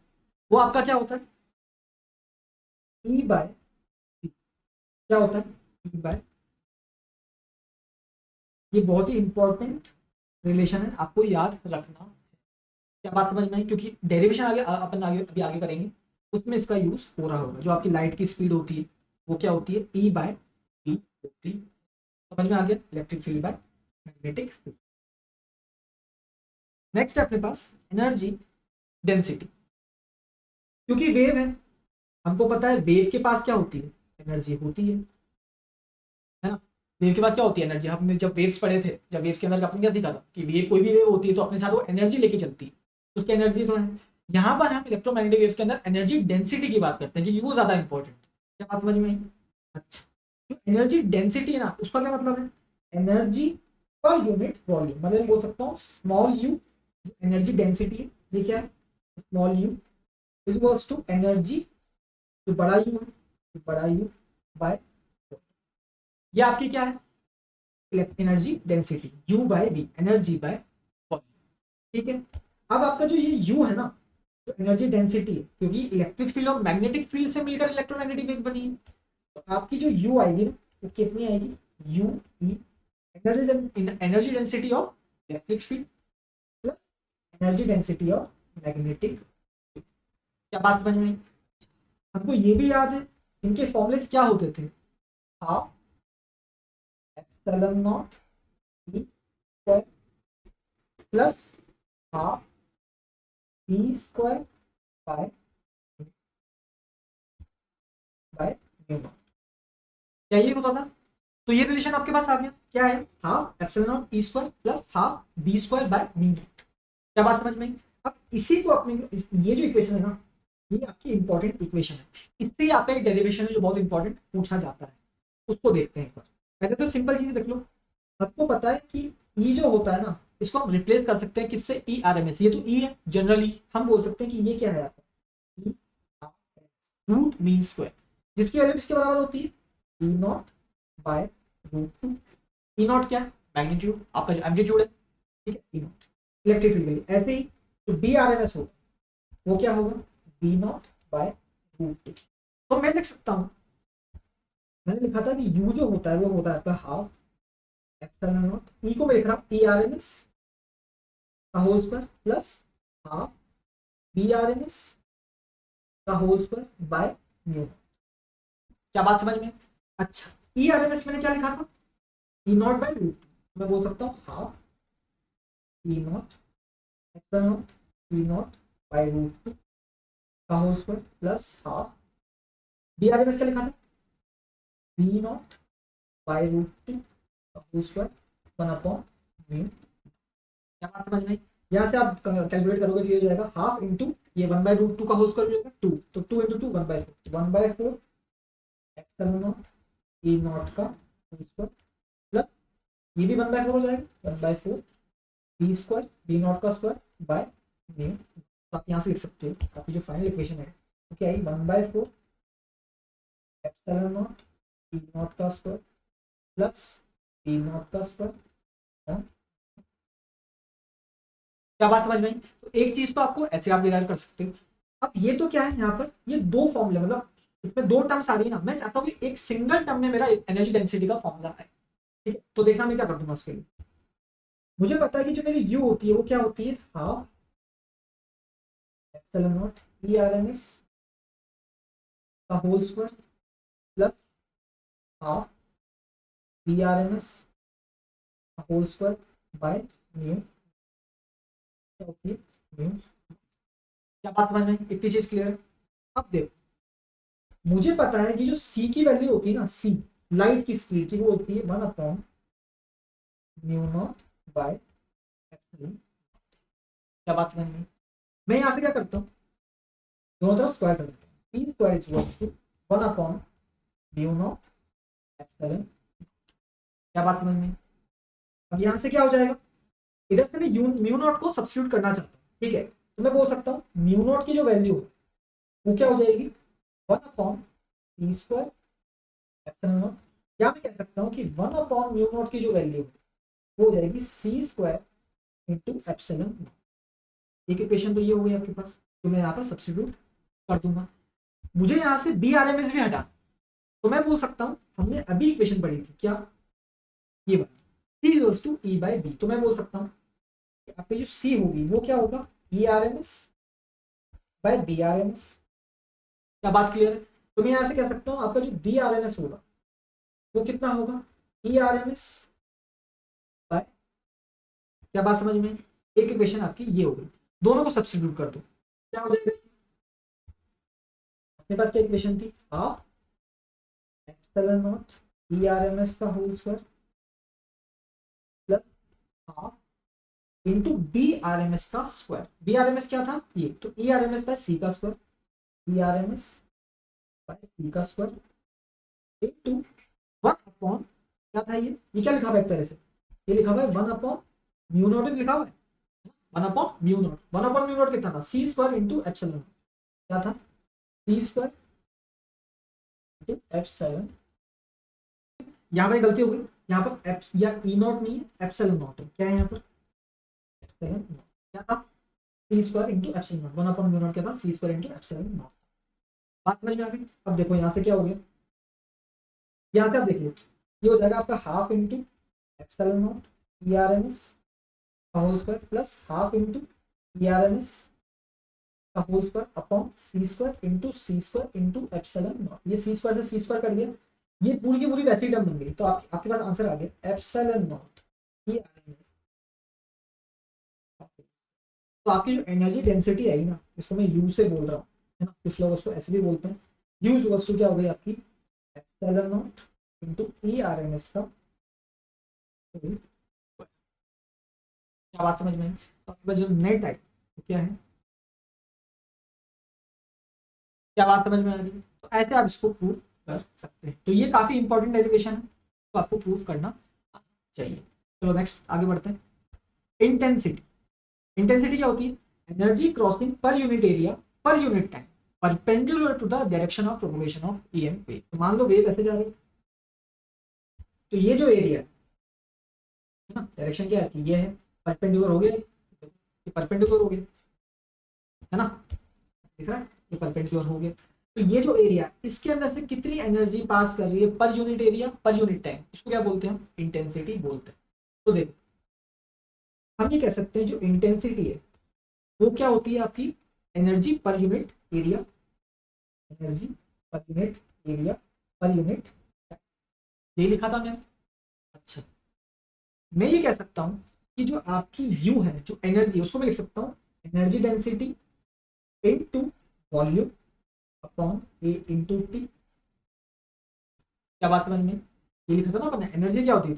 वो आपका क्या होता है, ई बाय सी। क्या होता है, ई बाय। ये बहुत ही इंपॉर्टेंट रिलेशन है, आपको याद रखना। क्या बात समझ में आई? क्योंकि डेरिवेशन आगे अपन आगे अभी आगे करेंगे, उसमें इसका यूज हो रहा होगा। जो आपकी लाइट की स्पीड होती है वो क्या होती है, ई बाय वी होती है। समझ में आ गया, electric field by magnetic field. Next है अपने पास एनर्जी डेंसिटी। क्योंकि वेव है, हमको पता है वेव के पास क्या होती है, एनर्जी होती है ना। वेव के पास क्या होती है, एनर्जी। हमने जब वेव्स पढ़े थे, जब वेव्स के अंदर आपने क्या सीखा था कि वेव, कोई भी वेव होती है तो अपने साथ वो एनर्जी लेके चलती है, तो उसकी एनर्जी तो है। यहाँ पर हम इलेक्ट्रोमैग्नेटिक वेव्स के अंदर एनर्जी डेंसिटी की बात करते हैं, क्योंकि वो ज्यादा इंपॉर्टेंट है। क्या बात समझ में आई? अच्छा, जो एनर्जी डेंसिटी है ना, उसका क्या मतलब है, एनर्जी पर यूनिट वॉल्यूम। मतलब बोल सकता हूँ स्मॉल यू, एनर्जी डेंसिटी है, ये क्या है, small u is equals to energy, जो बड़ा यू है, बड़ा यू बाय, ये आपकी क्या है, energy density, u by V, energy by volume. ठीक है। अब आपका जो ये यू है ना, जो एनर्जी डेंसिटी है, क्योंकि इलेक्ट्रिक फील्ड और मैग्नेटिक फील्ड से मिलकर इलेक्ट्रोमैग्नेटिक वेव बनी है, तो आपकी जो यू आएगी वो कितनी आएगी, you E, energy density of electric field plus energy density of magnetic. क्या बात समझ में? हमको ये भी याद है, इनके फॉर्मुलेस क्या होते थे, half epsilon not E square plus half E square by bye mu not. क्या ये होता था? तो ये रिलेशन आपके पास आ गया, क्या है, half epsilon not E square plus half B square by mu not. क्या बात समझ में आई? अब इसी को अपने, ये जो इक्वेशन है ना, ये आपकी इंपॉर्टेंट इक्वेशन है। इससे आपका एक डेरिवेशन है जो बहुत इंपॉर्टेंट पूछा जाता है, उसको देखते हैं एक बार। पहले तो सिंपल चीज देख लो। आपको पता है कि ई जो होता है ना, इसको हम रिप्लेस कर सकते हैं किससे, ई आर एम एस। ये तो ई है, जनरली हम बोल सकते हैं कि ये क्या है आपका, E R M S, root mean square, जिसकी वैल्यू किसके बराबर होती है, E not by root two. E not क्या है, मैग्नीट्यूड, आपका जो एम्पलीट्यूड है, ठीक है, E not electric field value. ऐसे ही जो बी आर एम एस होगा वो क्या होगा, B not by root two. तो मैं लिख सकता हूँ, मैंने लिखा था कि यू जो होता है वो होता है आपका हाफ एप्सिलॉन नॉट, ई को मैं लिख रहा हूँ ई आर एम एस का whole square plus half B R M S का होल स्क्वायर बाय म्यू। क्या बात समझ में? अच्छा, ई आर एम एस मैंने क्या लिखा था, ई नॉट बाय रूट, मैं बोल सकता हूँ half E not epsilon not E not by root two का whole square plus half B R M S क्या लिखा था, B not by root two का होल स्क्वायर 1/म्यू। क्या बात समझ में? यहाँ से आप कैलकुलेट करोगे तो ये हो जाएगा हाफ इंटू ये 1/√2 का होल स्क्वायर हो जाएगा 2, तो 2 into 2 1/4, 1/4 epsilon not E not का होल स्क्वायर प्लस ये भी 1/4 हो जाएगा 1/4 बी स्क्वायर बी नॉट का स्क्वायर बाय म्यू। तो आप यहाँ से लिख सकते हो, आपकी जो फाइनल इक्वेशन है तो क्या है, 1/4 एप्सिलॉन नॉट ई नॉट का स्क्वायर प्लस बी नॉट का स्क्वायर। क्या बात समझ में आई? तो एक चीज तो आपको ऐसे आप डिराइव कर सकते हो। अब ये तो क्या है, यहाँ पर ये दो फॉर्मूले, मतलब इसमें दो टर्म्स आ रही है ना, मैं चाहता हूँ कि एक सिंगल टर्म में मेरा एनर्जी डेंसिटी का फॉर्मूला है, ठीक है। तो देखना मैं क्या कर दूंगा उसके लिए, मुझे पता है कि जो मेरी यू होती है वो क्या होती है, half epsilon not E R M S का whole square plus half B R M S whole square by mu mu. क्या बात समझ में, इतनी चीज क्लियर है। अब देखो मुझे पता है कि जो सी की वैल्यू होती है ना, सी लाइट की स्पीड की, वो होती है 1 म्यू नॉट बाय एप्सिलॉन। क्या बात समझ में। मैं यहाँ से क्या करता हूँ, दोनों तरफ स्क्वायर कर देता हूँ। C square is equal to 1 mu not epsilon. क्या बात समझ में। अब यहाँ से क्या हो जाएगा, इधर से मैं म्यू नॉट को सब्स्टिट्यूट करना चाहता हूँ, ठीक है। तो मैं बोल सकता हूँ म्यू नॉट की जो वैल्यू है वो क्या हो जाएगी, 1/c² एप्सिलॉन नॉट। या मैं कह सकता हूँ कि 1/म्यू नॉट की जो वैल्यू है वो हो जाएगी c² इंटू एप्सिलॉन नॉट। एक इक्वेशन तो ये हो गई आपके पास, तो मैं यहाँ पर सब्स्टिट्यूट कर दूंगा। मुझे यहाँ से बी आर एम एस भी हटा, तो मैं बोल सकता हूँ, हमने अभी इक्वेशन पढ़ी थी क्या, ये बात c equals to e by B. तो मैं बोल सकता हूँ आपकी जो c होगी वो क्या होगा, E R M S by B R M S. क्या बात क्लियर है। तो मैं यहाँ से कह सकता हूँ आपका जो बी आर एम एस होगा वो कितना होगा, E R M S by, क्या बात समझ में। एक इक्वेशन आपकी ये होगी, दोनों को सब्स्टिट्यूट कर दो, क्या हो जाएगा, अपने पास क्या इक्वेशन थी, half epsilon not E R M S का whole square plus half into B R M S का square. B R M S क्या था ये, तो E R M S by C का square, E R M S by C का square into 1 upon, क्या था ये क्या लिखा हुआ है एक तरह से, ये लिखा हुआ है 1 अपॉन म्यू नॉट लिखा हुआ है, 1/म्यू नॉट। 1/म्यू नॉट कितना था, सी स्क्वायर इंटू एप्सिलॉन। क्या था, सी स्क्वायर इंटू एप्सिलॉन। यहाँ पर गलती हो गई, यहाँ पर एप्स या ई नॉट नहीं है, एप्सिलॉन नॉट है। क्या है यहाँ पर, एप्सिलॉन नॉट। क्या था, C square into epsilon not. 1/म्यू नॉट क्या था, C square into epsilon not. बात समझ में आ गई। अब देखो यहाँ से क्या हो गया, यहाँ से आप देखिए ये हो जाएगा आपका half into epsilon not E R M S का whole square plus half into E R M S का whole square upon C square into C square into epsilon not. ये सी स्क्वायर से सी स्क्वायर कट गया, ये पूरी की पूरी वैसी टर्म बन गई। तो आपके पास आंसर आ गया epsilon not E R M S. तो आपकी जो एनर्जी डेंसिटी आई ना, इसको मैं यू से बोल रहा हूँ, है ना, कुछ लोग उसको ऐसे भी बोलते हैं। यू इक्वल्स टू क्या हो गई आपकी, epsilon not into E R M S का। क्या बात समझ में आई। तो आपके पास जो नेट आई वो क्या है, क्या बात समझ में आ रही है। तो ऐसे आप इसको प्रूव कर सकते हैं। तो ये काफी इंपॉर्टेंट डेरिवेशन है, तो आपको प्रूव करना चाहिए। चलो नेक्स्ट आगे बढ़ते हैं। इंटेंसिटी, इंटेंसिटी क्या होती है, एनर्जी क्रॉसिंग पर यूनिट एरिया पर unit time perpendicular to the direction of propagation of EM wave. तो मान लो वेव ऐसे जा रही है, तो ये जो एरिया है ना, डायरेक्शन क्या है इसकी, ये है, परपेंडिकुलर हो गया, ये परपेंडिकुलर हो गया, है ना, दिख रहा है, ये परपेंडिकुलर हो गया। तो ये जो एरिया, इसके अंदर से कितनी एनर्जी पास कर रही है पर यूनिट एरिया पर यूनिट टाइम, इसको क्या बोलते हैं हम, इंटेंसिटी बोलते हैं। तो देखो हम ये कह सकते हैं जो इंटेंसिटी है वो क्या होती है आपकी, एनर्जी पर यूनिट एरिया, एनर्जी पर यूनिट एरिया पर यूनिट टाइम। ये लिखा था मैंने। अच्छा, मैं ये कह सकता हूं कि जो आपकी यू है, जो एनर्जी, उसको मैं लिख सकता हूं energy density into volume upon A into T. क्या बात समझ में, ये लिखा था ना अपन, एनर्जी क्या होती थी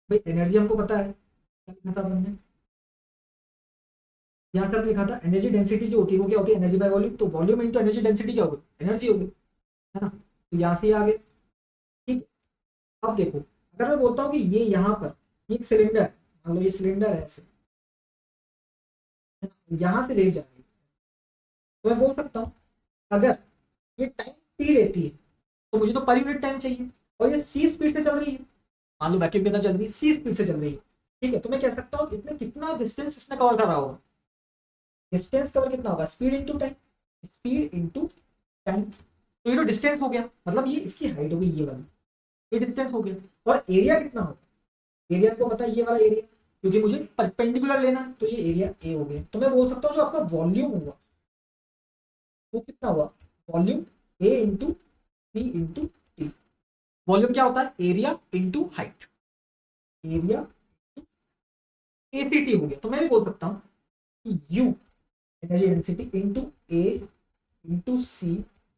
भाई, एनर्जी हमको पता है, क्या लिखा था अपन ने, यहाँ से लिखा था एनर्जी डेंसिटी जो होती है वो क्या होती है, एनर्जी बाय वॉल्यूम। तो वॉल्यूम इंटू एनर्जी डेंसिटी क्या होगी, एनर्जी होगी, है ना। तो यहाँ से आ गए, ठीक। अब देखो अगर मैं बोलता हूँ कि ये यहाँ पर ये एक सिलेंडर है, मान लो ये सिलेंडर है ऐसे, यहाँ से ले जा रही है, तो मैं बोल सकता हूँ अगर ये टाइम टी लेती है तो मुझे तो पर यूनिट टाइम चाहिए, और ये सी स्पीड से चल रही है, मान लो वैक्यूम कितना चल रही है, सी स्पीड से चल रही है, ठीक है। तो मैं कह सकता हूँ इसमें कितना डिस्टेंस इसने कवर करा होगा, डिस्टेंस कवर कितना होगा, speed into time, speed into time. तो ये जो डिस्टेंस हो गया, मतलब ये इसकी हाइट हो गई ये वाली, ये डिस्टेंस हो गया। और एरिया कितना होगा, एरिया को पता है ये वाला एरिया, क्योंकि मुझे परपेंडिकुलर लेना है, तो ये एरिया ए हो गया। तो मैं बोल सकता हूँ जो आपका वॉल्यूम हुआ वो कितना हुआ, volume A into C into T. Volume क्या होता है? Area into height, area A C T हो गया। तो मैं भी बोल सकता हूँ कि u energy density into A into C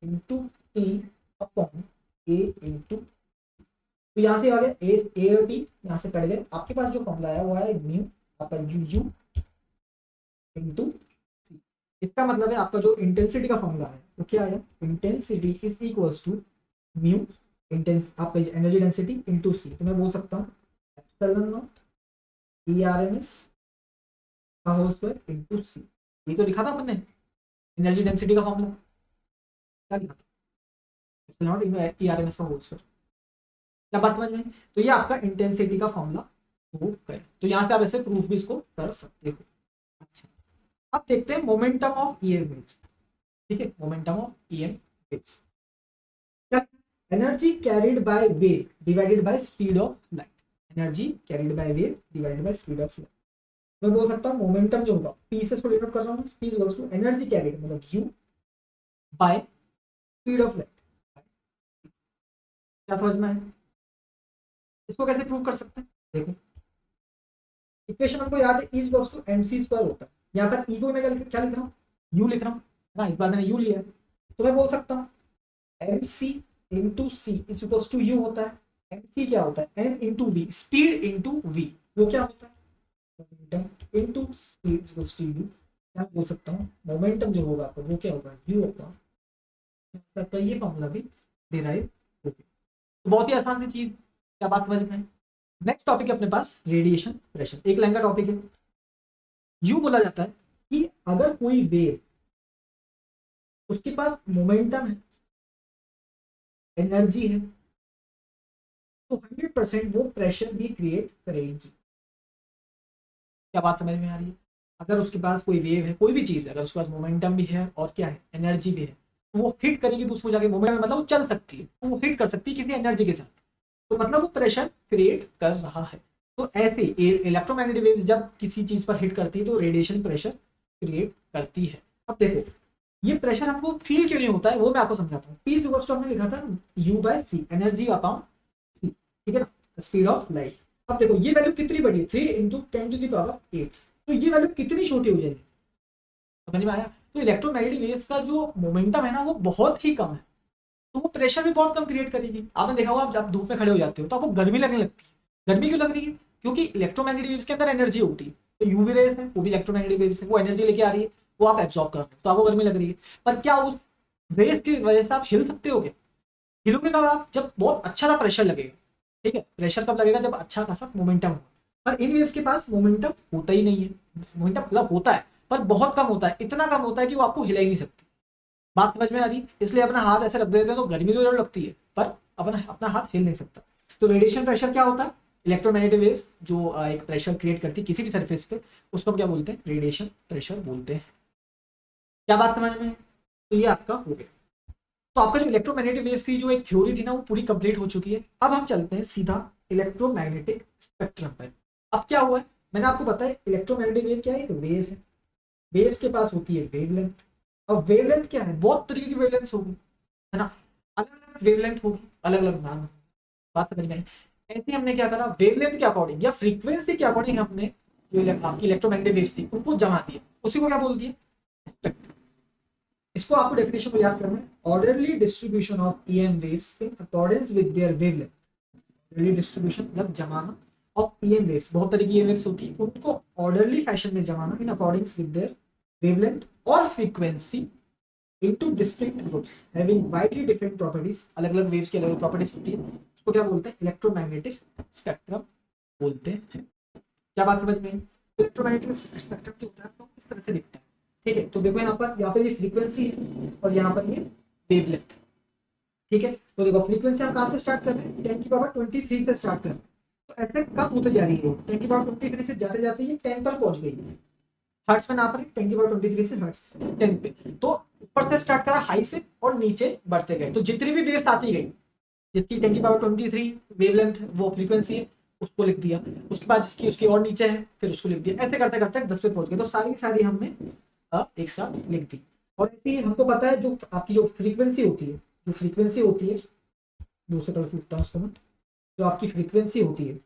into T upon A into, तो यहाँ से आ गया ए और टी यहाँ से कट गए। आपके पास जो फॉर्मूला आया वो है म्यू आपका यू यू इंटू सी। इसका मतलब है आपका जो इंटेंसिटी का फॉर्मूला है वो क्या आया? Intensity is equals to mu intense आपका एनर्जी डेंसिटी इंटू सी। तो मैं बोल सकता हूँ epsilon not E R M S का होल स्क्वायर इंटू सी। ये तो लिखा था अपन ने एनर्जी डेंसिटी का फॉर्मूला, क्या लिखा था? Epsilon not E R M S का होल स्क्वायर। क्या बात समझ में? तो ये आपका इंटेंसिटी का फॉर्मूला प्रूव करें। तो यहां से आप ऐसे प्रूफ भी इसको कर सकते हो। अच्छा, अब देखते हैं मोमेंटम ऑफ ईएम वेव्स। ठीक है, मोमेंटम ऑफ ईएम वेव्स क्या? Energy carried by wave divided by speed of light. Energy carried by wave divided by speed of light. मैं बोल सकता हूँ मोमेंटम जो होगा, पी से इसको डिनोट कर रहा हूँ, P equals to energy carried मतलब U by speed of light. क्या समझ में है? इसको कैसे प्रूव कर सकते हैं? देखो, इक्वेशन हमको याद है, is equals to M C square होता है। यहाँ पर ई को मैं क्या लिख रहा हूँ? यू लिख रहा हूँ ना, इस बार मैंने यू लिया है। तो मैं बोल सकता हूँ M C into C is equals to u होता है। एम सी क्या होता है? M into V, speed into V, वो क्या होता है? Momentum into speed equals to u. क्या बोल सकता हूँ? मोमेंटम जो होगा आपका वो क्या होगा? यू होगा। तो ये फॉर्मूला भी डिराइव हो गया। तो बहुत ही आसान सी चीज, क्या बात समझ में? नेक्स्ट टॉपिक है अपने पास रेडिएशन प्रेशर। एक लाइन का टॉपिक है। यूं बोला जाता है कि अगर कोई वेव, उसके पास मोमेंटम है, एनर्जी है, तो 100% वो प्रेशर भी क्रिएट करेगी। क्या बात समझ में आ रही है? अगर उसके पास कोई वेव है, कोई भी चीज है, अगर उसके पास मोमेंटम भी है और क्या है, एनर्जी भी है, तो वो हिट करेगी तो उसको जाके मोमेंटम मतलब वो चल सकती है, तो वो हिट कर सकती है किसी एनर्जी के साथ, तो मतलब वो प्रेशर क्रिएट कर रहा है। तो ऐसे इलेक्ट्रोमैग्नेटिक वेव्स जब किसी चीज पर हिट करती है तो रेडिएशन प्रेशर क्रिएट करती है। अब देखो, ये प्रेशर हमको फील क्यों नहीं होता है वो मैं आपको समझाता हूँ। पी इक्वल्स टू हमने लिखा था U by C, energy upon C, ठीक है ना, स्पीड ऑफ लाइट। अब देखो ये वैल्यू कितनी बड़ी है? 3 इंटू 10⁸8। तो ये वैल्यू कितनी छोटी हो जाएगी? समझ में आया? तो इलेक्ट्रोमैग्नेटिक वेव्स का जो मोमेंटम है ना वो बहुत ही कम है, तो वो प्रेशर भी बहुत कम क्रिएट करेगी। आपने देखा होगा, आप जब धूप में खड़े हो जाते हो तो आपको गर्मी लगने लगती है। गर्मी क्यों लग रही है? क्योंकि इलेक्ट्रोमैग्नेटिक वेव्स के अंदर एनर्जी होती है। तो यूवी रेज है, वो भी इलेक्ट्रोमैग्नेटिक वेव्स है, वो एनर्जी लेके आ रही है, वो आप एब्जॉर्ब कर रहे हो, तो आपको गर्मी लग रही है। पर क्या उस रेस की वजह से आप हिल सकते हो? हिलोगे कब आप? जब बहुत अच्छा सा प्रेशर लगेगा। ठीक है, प्रेशर कब लगेगा? जब अच्छा खासा मोमेंटम हो। पर इन वेव्स के पास मोमेंटम होता ही नहीं है। मोमेंटम मतलब होता है पर बहुत कम होता है, इतना कम होता है कि वो आपको हिला ही नहीं सकती। बात समझ में आ रही? इसलिए अपना हाथ ऐसे रख देते हैं तो गर्मी तो जरूर लगती है, पर अपना अपना हाथ हिल नहीं सकता। तो रेडिएशन प्रेशर क्या होता है? इलेक्ट्रोमैग्नेटिक वेव्स जो एक प्रेशर क्रिएट करती है किसी भी सरफेस पे, उसको हम क्या बोलते हैं? रेडिएशन प्रेशर बोलते हैं। क्या बात समझ में? तो ये आपका हो गया। तो आपका जो इलेक्ट्रोमैग्नेटिक वेव्स की जो एक थ्योरी थी ना वो पूरी कंप्लीट हो चुकी है। अब हम चलते हैं सीधा इलेक्ट्रोमैग्नेटिक स्पेक्ट्रम पर। अब क्या हुआ है, मैंने आपको बताया इलेक्ट्रोमैग्नेटिक वेव क्या है? एक वेव है। वेव्स के पास होती है वेवलेंथ। अब वेवलेंथ क्या है? बहुत तरीके की वेवलेंथ होगी, है ना, अलग अलग वेवलेंथ होगी, अलग अलग नाम है। बात समझ में आई? ऐसे हमने क्या करा, वेवलेंथ के अकॉर्डिंग या फ्रीक्वेंसी के अकॉर्डिंग हमने जो आपकी इलेक्ट्रोमैग्नेटिक वेव्स थी उनको जमा दिया, उसी को क्या बोल दिया? स्पेक्ट्रम। इसको आपको डेफिनेशन को याद करना है, orderly distribution of EM waves in accordance with their wavelength. Orderly distribution मतलब जमाना ऑफ ईएम वेव्स, बहुत तरह की ईएम वेव्स होती है, उनको ऑर्डरली फैशन में जमाना इन अकॉर्डिंस विद देयर वेवलेंथ और frequency into distinct groups having widely different properties। अलग अलग वेव्स की अलग अलग प्रॉपर्टीज होती है, उसको क्या बोलते हैं? इलेक्ट्रोमैग्नेटिक स्पेक्ट्रम बोलते हैं। क्या बात समझ में? इलेक्ट्रोमैग्नेटिक स्पेक्ट्रम जो होता है तो इस तरह से दिखता है। ठीक है, तो देखो यहाँ पर ये फ्रीक्वेंसी है और यहाँ पर ये वेवलेंथ। ठीक है, तो देखो फ्रीक्वेंसी हम कहाँ से स्टार्ट कर रहे हैं? 10⁻23 से स्टार्ट कर रहे हैं। तो ऐसे कम होते जा रही है, 10⁻23 से जाते जाते ये 10 पर पहुंच गई है। हर्ट्स में ना पर 10⁻23 से हर्ट्स 10 पे। तो ऊपर से स्टार्ट करा हाई से और नीचे बढ़ते गए, तो जितनी भी वेव्स आती गई, जिसकी 10⁻23 वेवलेंथ वो फ्रीक्वेंसी है उसको लिख दिया, उसके बाद जिसकी उसकी और नीचे है फिर उसको लिख दिया, ऐसे करते करते 10 पे पहुंच गए। तो सारी की सारी हमने एक साथ लिख दी। और हमको पता है जो आपकी जो फ्रीक्वेंसी होती है, जो फ्रीक्वेंसी होती है दूसरे कलर से लिखता हूँ उसको मैं। जो आपकी फ्रीक्वेंसी होती है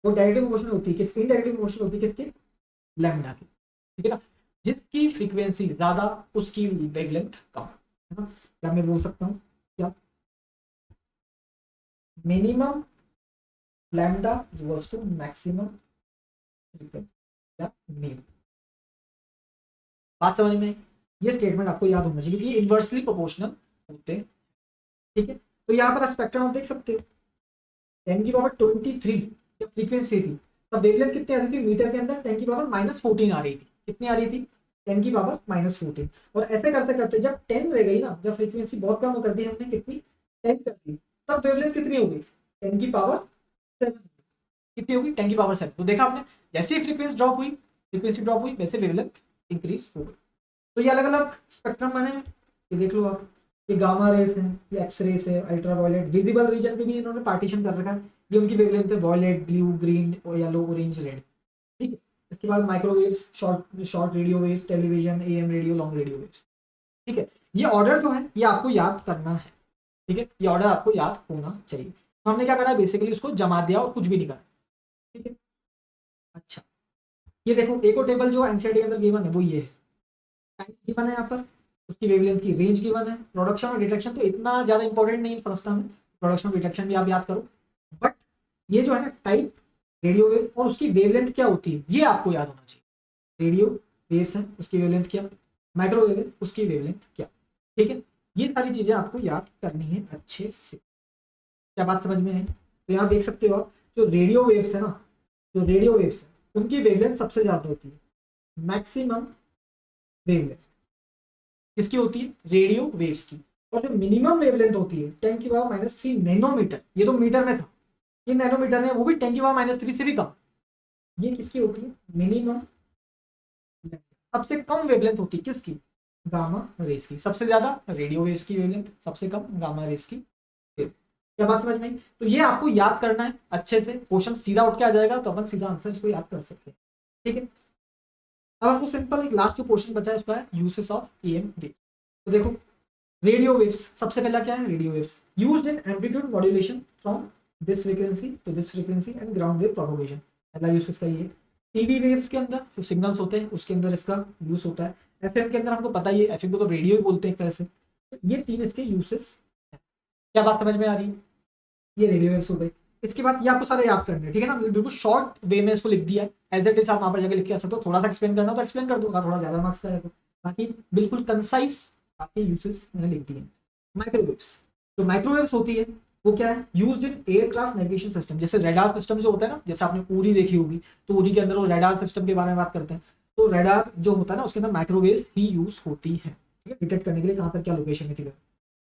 वो डायरेक्टिव मोशन होती है किसकी, इनडायरेक्टिव मोशन होती है किसकी, लैम्डा की, ठीक है ना। जिसकी फ्रीक्वेंसी ज्यादा उसकी वेवलेंथ कम, है ना। क्या मैं बोल सकता हूँ, क्या minimum lambda equals to maximum frequency या मीन। बात समझ में, ये स्टेटमेंट आपको याद होना चाहिए क्योंकि इनवर्सली प्रोपोर्शनल होते हैं, ठीक है। तो यहाँ पर स्पेक्ट्रम आप देख सकते हो 10⁻23 जब फ्रीक्वेंसी थी तब वेवलेंथ कितनी आ रही थी मीटर के अंदर, 10⁻−14 आ रही थी। कितनी आ रही थी, 10⁻−14। और ऐसे करते करते जब 10 रह गई ना, जब फ्रीक्वेंसी बहुत कम कर दी हमने, कितनी 10 कर दी, तब वेवलेंथ कितनी हो गई 10⁻7। कितनी होगी 10⁻7। तो देखा आपने, जैसे ही फ्रीक्वेंसी ड्रॉप हुई वैसे वेवलेंथ इंक्रीज हो गई। तो ये अलग अलग स्पेक्ट्रम बने, ये देख लो आप, ये गामा रेस है, ये एक्स रेस है, अल्ट्रावायलेट, विजिबल रीजन पे भी इन्होंने पार्टीशन कर रखा है। ये उनकी वेवलेंथ है, वॉयलेट, ब्लू, ग्रीन और येलो, ऑरेंज, रेड, ठीक है। इसके बाद microwaves, short short radio waves, television, am radio, long radio waves, ठीक है। ये ऑर्डर जो है ये आपको याद करना है, ठीक है। ये ऑर्डर आपको याद होना चाहिए। तो हमने क्या करा, बेसिकली उसको जमा दिया और कुछ भी नहीं करा, ठीक है। अच्छा, ये देखो एक और टेबल जो एनसीईआरटी के अंदर गिवन है वो ये है, टाइम गिवन है यहाँ पर, उसकी वेवलेंथ की रेंज गिवन है। प्रोडक्शन और डिटेक्शन तो इतना ज्यादा इंपॉर्टेंट नहीं समझता हमें, प्रोडक्शन और डिटेक्शन भी आप याद करो, बट ये जो है ना टाइप रेडियो वेव और उसकी वेवलेंथ क्या होती है ये आपको याद होना चाहिए। रेडियो वेव्स है उसकी वेवलेंथ क्या, माइक्रोवेव है उसकी वेवलेंथ क्या, ठीक है। ये सारी चीजें आपको याद करनी है अच्छे से। क्या बात समझ में है, तो यहाँ देख सकते हो आप, जो रेडियो वेव्स है ना, जो रेडियो वेव्स है उनकी वेवलेंथ सबसे ज्यादा होती है, मैक्सिमम वेवलेंथ किसकी होती है, रेडियो वेव्स की। और जो मिनिमम वेवलेंथ होती है 10⁻³ नैनोमीटर, ये तो मीटर में था, ये नैनोमीटर में, वो भी 10⁻³ से भी कम। ये किसकी होती है, मिनिमम। सबसे कम वेवलेंथ होती है किसकी, गामा रेस की। सबसे ज्यादा रेडियो वेव्स की वेवलेंथ, सबसे कम गामा रेस की। क्या बात समझ में आई? तो ये आपको याद करना है अच्छे से, क्वेश्चन सीधा उठ के आ जाएगा तो अपन सीधा आंसर इसको याद कर सकते हैं, ठीक है। अब आपको सिंपल एक लास्ट जो क्वेश्चन बचा है उसका है यूसेस ऑफ एएम वेव। तो देखो रेडियो वेव्स, सबसे पहला क्या है, radio waves used in amplitude modulation from this frequency to this frequency and ground wave propagation. पहला यूज इसका ये। टीवी वेव्स के अंदर जो सिग्नल्स होते हैं उसके अंदर इसका यूज होता है। एफएम के अंदर हमको पता ही है, एफएम को तो रेडियो ही बोलते हैं एक तरह से। तो ये तीन इसके यूसेस हैं। क्या बात समझ में आ रही है, ये रेडियो वेव्स हो गई। इसके बाद ये आपको सारे याद करने हैं, ठीक है ना, बिल्कुल शॉर्ट वे में इसको लिख दिया है एज इट इज। आप वहां पर जाकर लिख के आ सकते हो, थोड़ा सा एक्सप्लेन करना हो तो एक्सप्लेन कर दूंगा, थोड़ा ज्यादा मार्क्स का है तो, बाकी बिल्कुल कंसाइज आपके यूसेस मैंने लिख दिए। माइक्रोवेव्स, जो माइक्रोवेव्स होती है वो क्या है, used in aircraft navigation system. जैसे रेडार सिस्टम जो होता है ना, जैसे आपने उरी देखी होगी, तो उरी के अंदर वो रेडार सिस्टम के बारे में बात करते हैं। तो रेडार जो होता है ना उसके अंदर माइक्रोवेव्स ही यूज होती है, ठीक है, डिटेक्ट करने के लिए कहाँ पर क्या लोकेशन है किधर।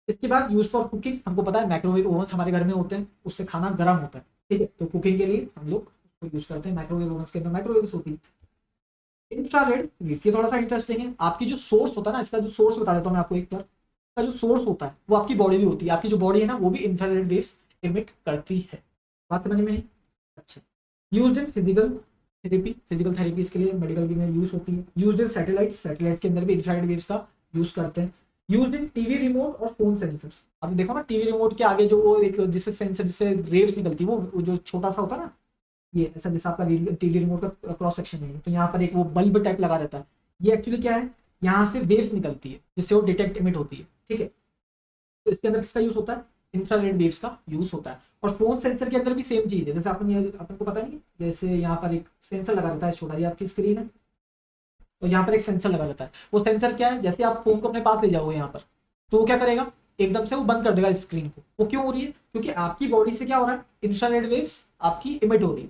इसके बाद यूज फॉर कुकिंग, हमको पता है माइक्रोवेव ओवंस हमारे घर में होते हैं, उससे खाना गर्म होता है, ठीक है। तो कुकिंग के लिए हम लोग उसको यूज करते हैं, माइक्रोवेव ओवंस के अंदर माइक्रोवेव्स होती है। इंफ्रारेड वेव्स, ये थोड़ा सा इंटरेस्टिंग है। आपकी जो सोर्स होता है ना, इसका जो सोर्स बता देता हूँ मैं आपको एक बार। इसका जो सोर्स होता है वो आपकी बॉडी भी होती है, आपकी जो बॉडी है ना वो भी इंफ्रारेड वेव्स इमिट करती है। बात समझ में है, अच्छा। Used in physical therapy, physical therapy के लिए मेडिकल भी में यूज होती है। यूज्ड इन सैटेलाइट्स, सैटेलाइट्स के अंदर भी इंफ्रारेड वेव्स का यूज करते हैं। यूज्ड इन टीवी रिमोट और फोन सेंसर्स। अब देखो ना टीवी रिमोट के आगे जो वो एक जिससे सेंसर, जिससे वेव्स निकलती है, वो जो छोटा सा होता है ना, ये ऐसा जैसा आपका टीवी रिमोट का क्रॉस सेक्शन है, तो यहाँ पर एक वो बल्ब टाइप लगा रहता है। ये एक्चुअली क्या है, यहाँ से वेव्स निकलती है जिससे वो डिटेक्ट इमिट होती है, ठीक है। तो इसके अंदर किसका यूज होता है, इंफ्रारेड वेव्स का यूज होता है। और फोन सेंसर के अंदर भी सेम चीज है, जैसे अपन को पता नहीं, जैसे यहाँ पर एक सेंसर लगा रहता है छोटा, ये आपकी स्क्रीन है, तो यहाँ पर एक सेंसर लगा रहता है। वो सेंसर क्या है, जैसे आप फोन को अपने पास ले जाओगे यहाँ पर, तो वो क्या करेगा, एकदम से वो बंद कर देगा स्क्रीन को। वो क्यों हो रही है, क्योंकि आपकी बॉडी से क्या हो रहा है, इंफ्रारेड वेव्स आपकी इमिट हो रही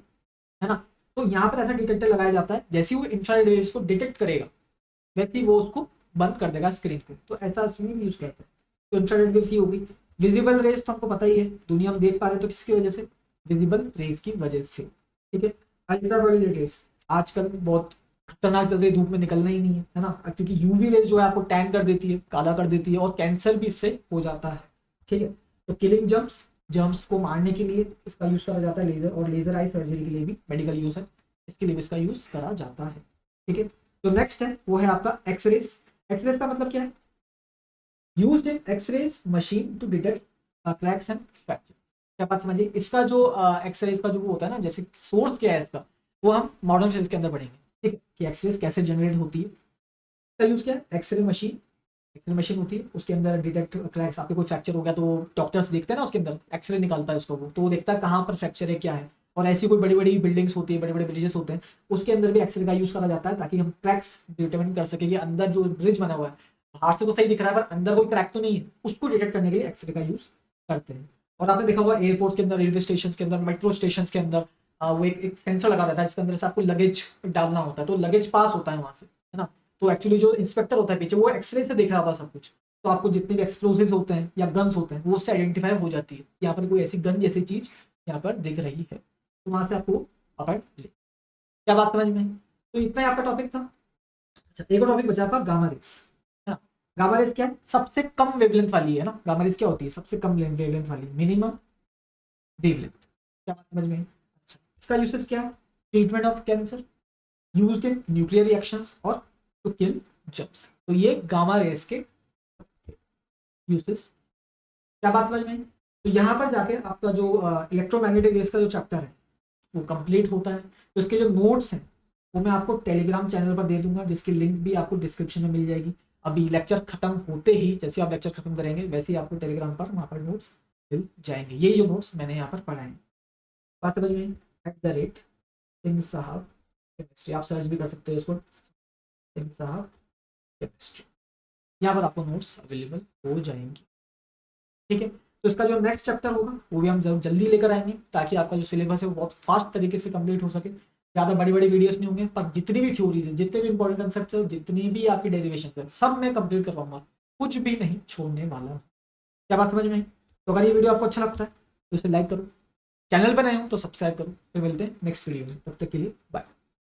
है ना। तो यहाँ पर ऐसा डिटेक्टर लगाया जाता है, जैसे ही वो इंफ्रारेड वेव्स को डिटेक्ट करेगा वैसे ही वो उसको बंद कर देगा स्क्रीन को। तो ऐसा इसमें यूज करते हैं। तो इंफ्रारेड वेव्स ही होगी। विजिबल रेज तो हमको पता ही है, दुनिया में देख पा रहे हैं तो किसकी वजह से, विजिबल रेज की वजह से, ठीक है। अल्ट्रावायलेट रेज आजकल बहुत खतरनाक चल रही है, धूप में निकलना ही नहीं है ना, क्योंकि यूवी रेज जो है आपको टैन कर देती है, काला कर देती है, और कैंसर भी इससे हो जाता है, ठीक है। तो किलिंग जर्म्स को मारने के लिए इसका यूज करा जाता है, लेजर, और लेजर आई सर्जरी के लिए भी मेडिकल यूज है, इसके लिए भी इसका यूज करा जाता है, ठीक है। जो नेक्स्ट है वो है आपका एक्सरेस। एक्सरेस का मतलब क्या है, used in x rays machine to detect cracks and fracture. क्या बात समझिए, इसका जो एक्सरेज का जो वो होता है ना, जैसे सोर्स क्या है इसका, वो हम मॉडर्न फिजिक्स के अंदर पढ़ेंगे, ठीक है, कि एक्सरेज कैसे जनरेट होती है। इसका यूज क्या है, एक्सरे मशीन, एक्सरे मशीन होती है, उसके अंदर डिटेक्ट क्रैक्स, आपके कोई फ्रैक्चर हो गया तो डॉक्टर्स देखते हैं ना, उसके अंदर एक्सरे निकालता है उसको, वो तो वो देखता है कहाँ पर फ्रैक्चर है क्या है। और ऐसी कोई बड़ी बड़ी बिल्डिंग्स होती है, बड़े बड़े ब्रिजेस होते हैं, उसके अंदर भी एक्सरे का यूज करा जाता है ताकि हम क्रैक्स डिटरमिन कर सके कि अंदर जो ब्रिज बना हुआ है, बाहर से तो सही दिख रहा है पर अंदर कोई क्रैक तो नहीं है, उसको डिटेक्ट करने के लिए एक्सरे का यूज करते हैं। और आपने देखा होगा एयरपोर्ट के अंदर, रेलवे स्टेशन के अंदर, मेट्रो स्टेशन के अंदर वो एक सेंसर लगा रहता है जिसके अंदर से आपको लगेज डालना होता है, तो लगेज पास होता है वहां से, है ना। तो एक्चुअली जो इंस्पेक्टर होता है पीछे, वो एक्सरे से देख रहा होता है सब कुछ, तो आपको जितने भी एक्सप्लोजिव्स होते हैं या गन्स होते हैं वो उससे आइडेंटिफाई हो जाती है, यहाँ पर कोई ऐसी गन जैसी चीज यहाँ पर दिख रही है, तो वहां से आपको पकड़ ले। क्या बात समझ में आई? तो इतना ही आपका टॉपिक था। अच्छा, एक और टॉपिक बचा आपका गामा रेस, है ना। गामा रेस क्या है, सबसे कम वेवलेंथ वाली है ना, गामा रेस क्या होती है, सबसे कम वेवलेंथ वाली, मिनिमम वेवलेंथ। क्या बात समझ में आई? अच्छा, इसका यूसेज क्या है, treatment of cancer, used in nuclear reactions और टू किल जर्म्स। तो ये गामा रेस के यूसेस। क्या बात समझ में आई? तो यहाँ पर जाके आपका जो इलेक्ट्रोमैग्नेटिक वेव्स का जो चैप्टर है वो कंप्लीट होता है। तो इसके जो नोट्स हैं वो मैं आपको टेलीग्राम चैनल पर दे दूंगा, जिसकी लिंक भी आपको डिस्क्रिप्शन में मिल जाएगी। अभी लेक्चर खत्म होते ही, जैसे आप लेक्चर खत्म करेंगे वैसे ही आपको टेलीग्राम पर वहाँ पर नोट्स मिल जाएंगे, यही जो नोट्स मैंने यहाँ पर पढ़ाए हैं। बात समझ में, @सिंह साहब केमिस्ट्री, आप सर्च भी कर सकते हो इसको, सिंह साहब केमिस्ट्री, यहाँ पर आपको नोट्स अवेलेबल हो जाएंगी, ठीक है। तो इसका जो नेक्स्ट चैप्टर होगा वो भी हम जल्दी लेकर आएंगे, ताकि आपका जो सिलेबस है वो बहुत फास्ट तरीके से कंप्लीट हो सके। ज़्यादा बड़ी बड़ी वीडियोस नहीं होंगे, पर जितनी भी थ्योरीज है, जितने भी इंपॉर्टेंट कंसेप्ट है, जितनी भी आपकी डेरिवेशन है, सब मैं कंप्लीट करवाऊंगा, कुछ भी नहीं छोड़ने वाला। क्या बात समझ में आई? तो अगर ये वीडियो आपको अच्छा लगता है तो इसे लाइक करो, चैनल पर नए हो तो सब्सक्राइब करो, फिर मिलते हैं नेक्स्ट वीडियो में, तब तक के लिए बाय।